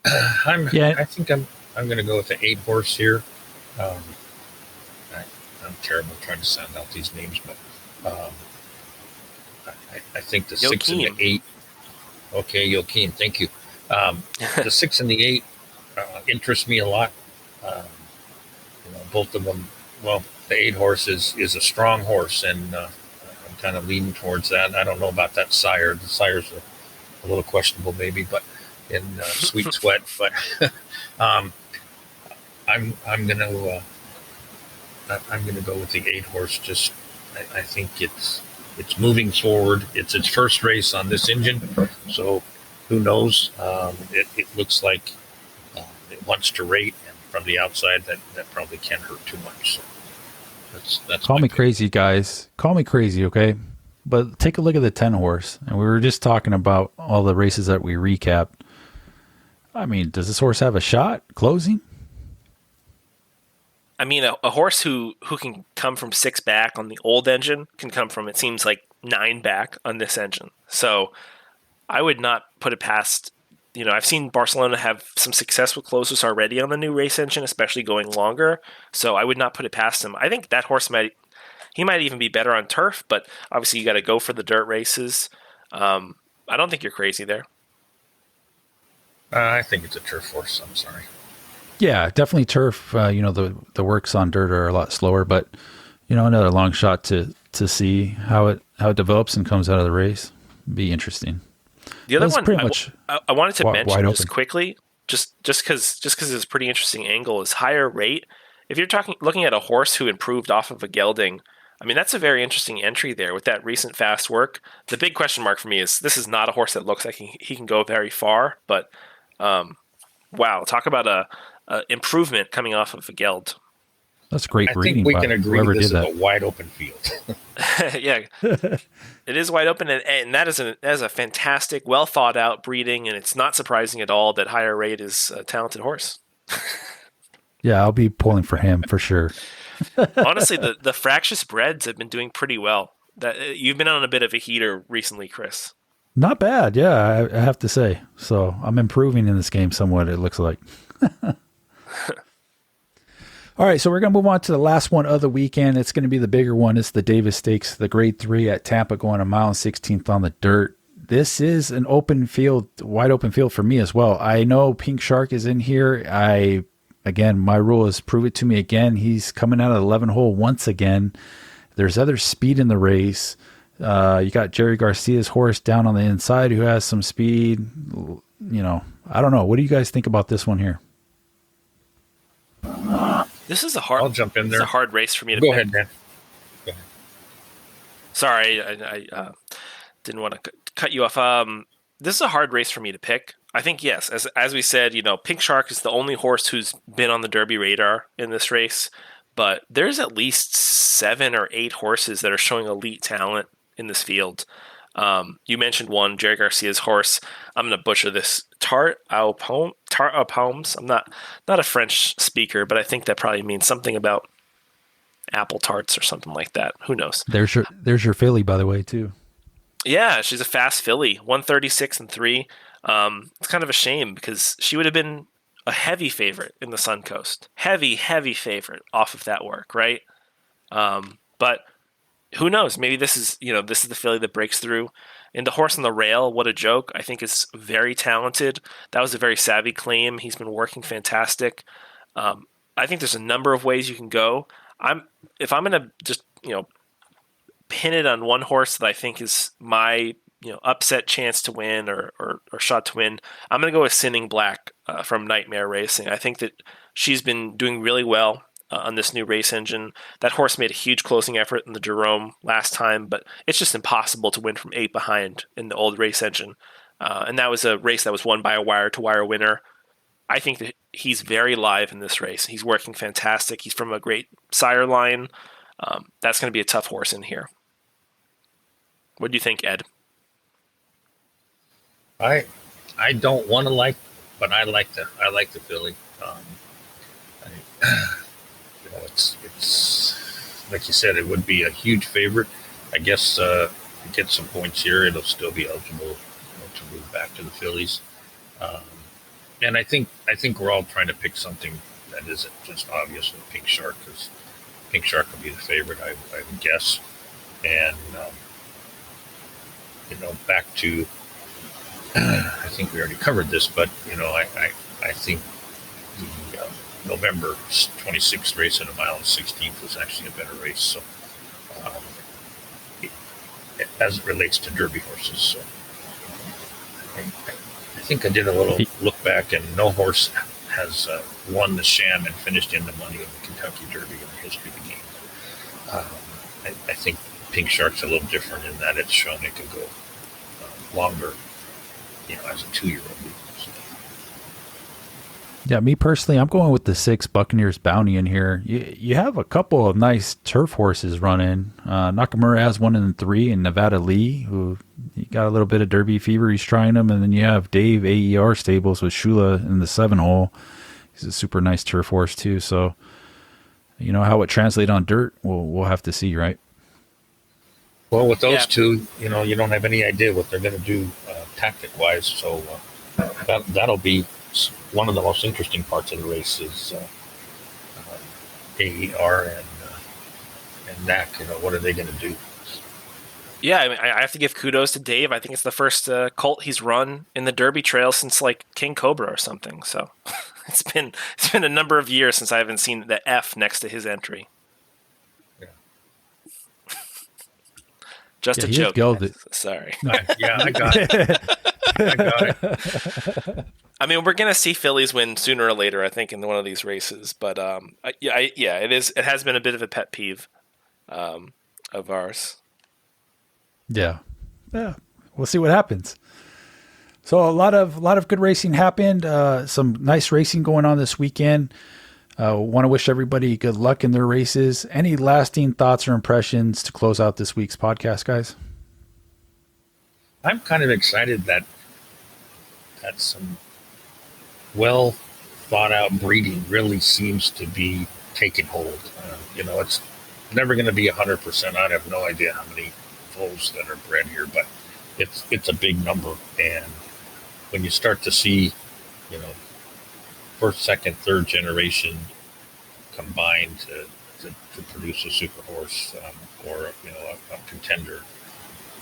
I think I'm going to go with the 8 horse here. I'm terrible trying to sound out these names, but I think the 6 and the 8. Okay, Joaquin, thank you. The 6 and the 8 interest me a lot. Both of them. Well, the 8 horse is a strong horse, and I'm kind of leaning towards that. I don't know about that sire. The sire's a little questionable, maybe, but in Sweet Sweat. But I'm gonna go with the 8 horse. Just I think it's moving forward. It's its first race on this engine, so who knows? It looks like it wants to rate, and from the outside, that probably can't hurt too much. So that's Call my me pick. crazy, guys. Call me crazy, okay? But take a look at the 10 horse. And we were just talking about all the races that we recapped. I mean, does this horse have a shot closing? I mean, a horse who can come from 6 back on the old engine can come from, it seems like, 9 back on this engine. So I would not put it past. I've seen Barcelona have some success with closers already on the new race engine, especially going longer. So I would not put it past him. I think that horse might even be better on turf, but obviously you got to go for the dirt races. I don't think you're crazy there. I think it's a turf horse. I'm sorry. Yeah, definitely turf. The works on dirt are a lot slower, but another long shot to see how it develops and comes out of the race. Be interesting. The other That's one pretty much I wanted to mention wide just open. quickly, just because it's a pretty interesting angle, is higher rate. If you're looking at a horse who improved off of a gelding, I mean, that's a very interesting entry there with that recent fast work. The big question mark for me is this is not a horse that looks like he can go very far, but wow, talk about a improvement coming off of a geld. That's great I breeding. think we by can agree whoever this did is that. a wide open field. Yeah, it is wide open, and that is a fantastic, well thought out breeding, and it's not surprising at all that higher rate is a talented horse. Yeah, I'll be pulling for him for sure. Honestly, the fractious breds have been doing pretty well. That you've been on a bit of a heater recently, Chris. Not bad, yeah, I have to say. So I'm improving in this game somewhat, it looks like. All right, so we're going to move on to the last one of the weekend. It's going to be the bigger one. It's the Davis Stakes, the Grade 3 at Tampa, going a mile and 16th on the dirt. This is an open field, wide open field for me as well. I know Pink Shark is in here. Again, my rule is prove it to me again. He's coming out of the 11 hole once again. There's other speed in the race. You got Jerry Garcia's horse down on the inside who has some speed. I don't know. What do you guys think about this one here? This is a hard. I'll jump in there. It's a hard race for me to Go pick. ahead, Dan. Go ahead. Sorry, I didn't want to cut you off. This is a hard race for me to pick. I think, yes, as we said, Pink Shark is the only horse who's been on the Derby radar in this race, but there's at least 7 or 8 horses that are showing elite talent in this field. You mentioned one, Jerry Garcia's horse. I'm going to butcher this. Tart aux pommes. I'm not a French speaker, but I think that probably means something about apple tarts or something like that. Who knows? There's your filly, by the way, too. Yeah, she's a fast filly, 136 and 3. It's kind of a shame because she would have been a heavy favorite in the Suncoast. Heavy favorite off of that work, right? But who knows? Maybe this is the filly that breaks through. And the horse on the rail, what a joke! I think is very talented. That was a very savvy claim. He's been working fantastic. I think there's a number of ways you can go. If I'm gonna just pin it on one horse that I think is my upset chance to win or shot to win, I'm gonna go with Sinning Black from Nightmare Racing. I think that she's been doing really well on this new race engine. That horse made a huge closing effort in the Jerome last time, but it's just impossible to win from 8 behind in the old race engine. And that was a race that was won by a wire-to-wire winner. I think that he's very live in this race. He's working fantastic. He's from a great sire line. That's going to be a tough horse in here. What do you think, Ed? I don't want to but I like the filly. It's like you said, it would be a huge favorite. I guess to get some points here, it'll still be eligible to move back to the fillies. And I think we're all trying to pick something that isn't just obvious with Pink Shark, because Pink Shark would be the favorite, I would guess. And back to I think we already covered this, but I think the November 26th race in a mile and 16th was actually a better race. So as it relates to Derby horses, so I think I did a little look back, and no horse has won the Sham and finished in the money of the Kentucky Derby in the history of the game. I think Pink Shark's a little different in that it's shown it can go longer, as a 2-year-old. Yeah, me personally, I'm going with the 6 Buccaneers Bounty in here. You have a couple of nice turf horses running. Nakamura has one in the 3, and Nevada Lee, who he got a little bit of Derby fever. He's trying them, and then you have Dave AER Stables with Shula in the 7 hole. He's a super nice turf horse too. So, how it translates on dirt, we'll have to see, right? Well, with those two, you don't have any idea what they're going to do tactic-wise. So that'll be one of the most interesting parts of the race is AER and NAC. What are they going to do? Yeah, I mean, I have to give kudos to Dave. I think it's the first colt he's run in the Derby Trail since like King Cobra or something. So it's been a number of years since I haven't seen the F next to his entry. Yeah. Just a joke. Sorry. Yeah, I got it. I mean, we're gonna see fillies win sooner or later, I think, in one of these races. But it is. It has been a bit of a pet peeve of ours. Yeah. We'll see what happens. So a lot of good racing happened. Some nice racing going on this weekend. Want to wish everybody good luck in their races. Any lasting thoughts or impressions to close out this week's podcast, guys? I'm kind of excited that some well thought out breeding really seems to be taking hold. It's never going to be 100%. I have no idea how many foals that are bred here, but it's a big number. And when you start to see, first, second, third generation combined to produce a super horse or a contender,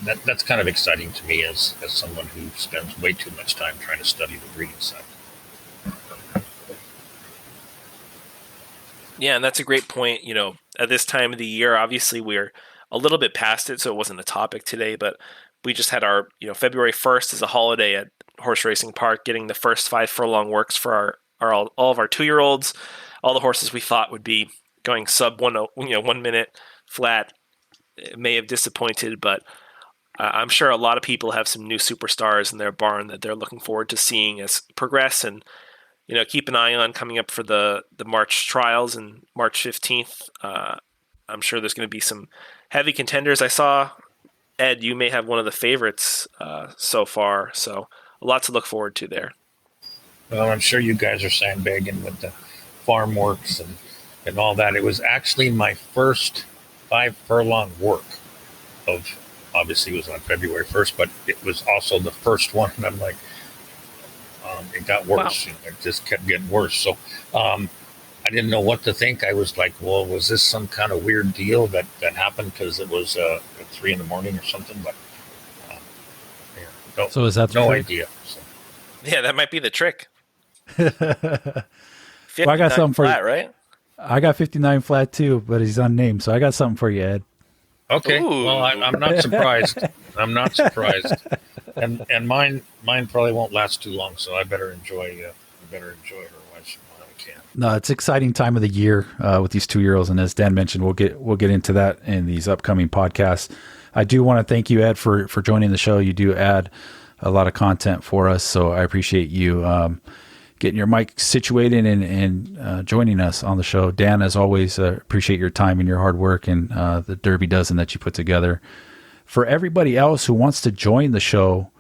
that's kind of exciting to me as someone who spends way too much time trying to study the breeding side. Yeah, and that's a great point. At this time of the year, obviously we're a little bit past it, so it wasn't a topic today, but we just had our, February 1st is a holiday at Horse Racing Park, getting the first 5 furlong works for all of our 2-year-olds. All the horses we thought would be going sub 1 minute flat may have disappointed, but I'm sure a lot of people have some new superstars in their barn that they're looking forward to seeing as progress, and keep an eye on coming up for the March trials and March 15th. I'm sure there's going to be some heavy contenders. I saw, Ed, you may have one of the favorites so far, so a lot to look forward to there. Well, I'm sure you guys are sandbagging with the farm works and all that. It was actually my first 5 furlong work obviously it was on February 1st, but it was also the first one. And I'm like, it got worse. Wow. It just kept getting worse. So I didn't know what to think. I was like, well, was this some kind of weird deal that happened because it was at 3 a.m. or something? But so is that no idea. So. Yeah, that might be the trick. Well, I got something for flat, you. Right? I got 59 flat too, but he's unnamed. So I got something for you, Ed. Okay. Ooh. Well, I'm not surprised. I'm not surprised. And mine probably won't last too long, so I better enjoy her while I can. No, it's exciting time of the year with these 2-year-olds, and as Dan mentioned, we'll get into that in these upcoming podcasts. I do want to thank you, Ed, for joining the show. You do add a lot of content for us, so I appreciate you getting your mic situated and joining us on the show. Dan, as always, appreciate your time and your hard work and the Derby Dozen that you put together. For everybody else who wants to join the show,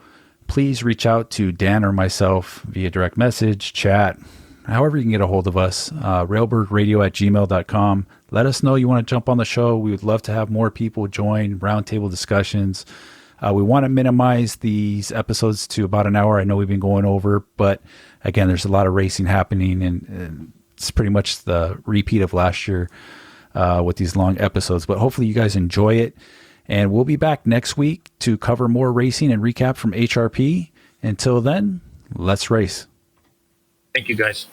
please reach out to Dan or myself via direct message, chat, however you can get a hold of us, railbirdradio@gmail.com. Let us know you want to jump on the show. We would love to have more people join roundtable discussions. We want to minimize these episodes to about an hour. I know we've been going over, but again, there's a lot of racing happening, and it's pretty much the repeat of last year with these long episodes. But hopefully you guys enjoy it, and we'll be back next week to cover more racing and recap from HRP. Until then, let's race. Thank you, guys.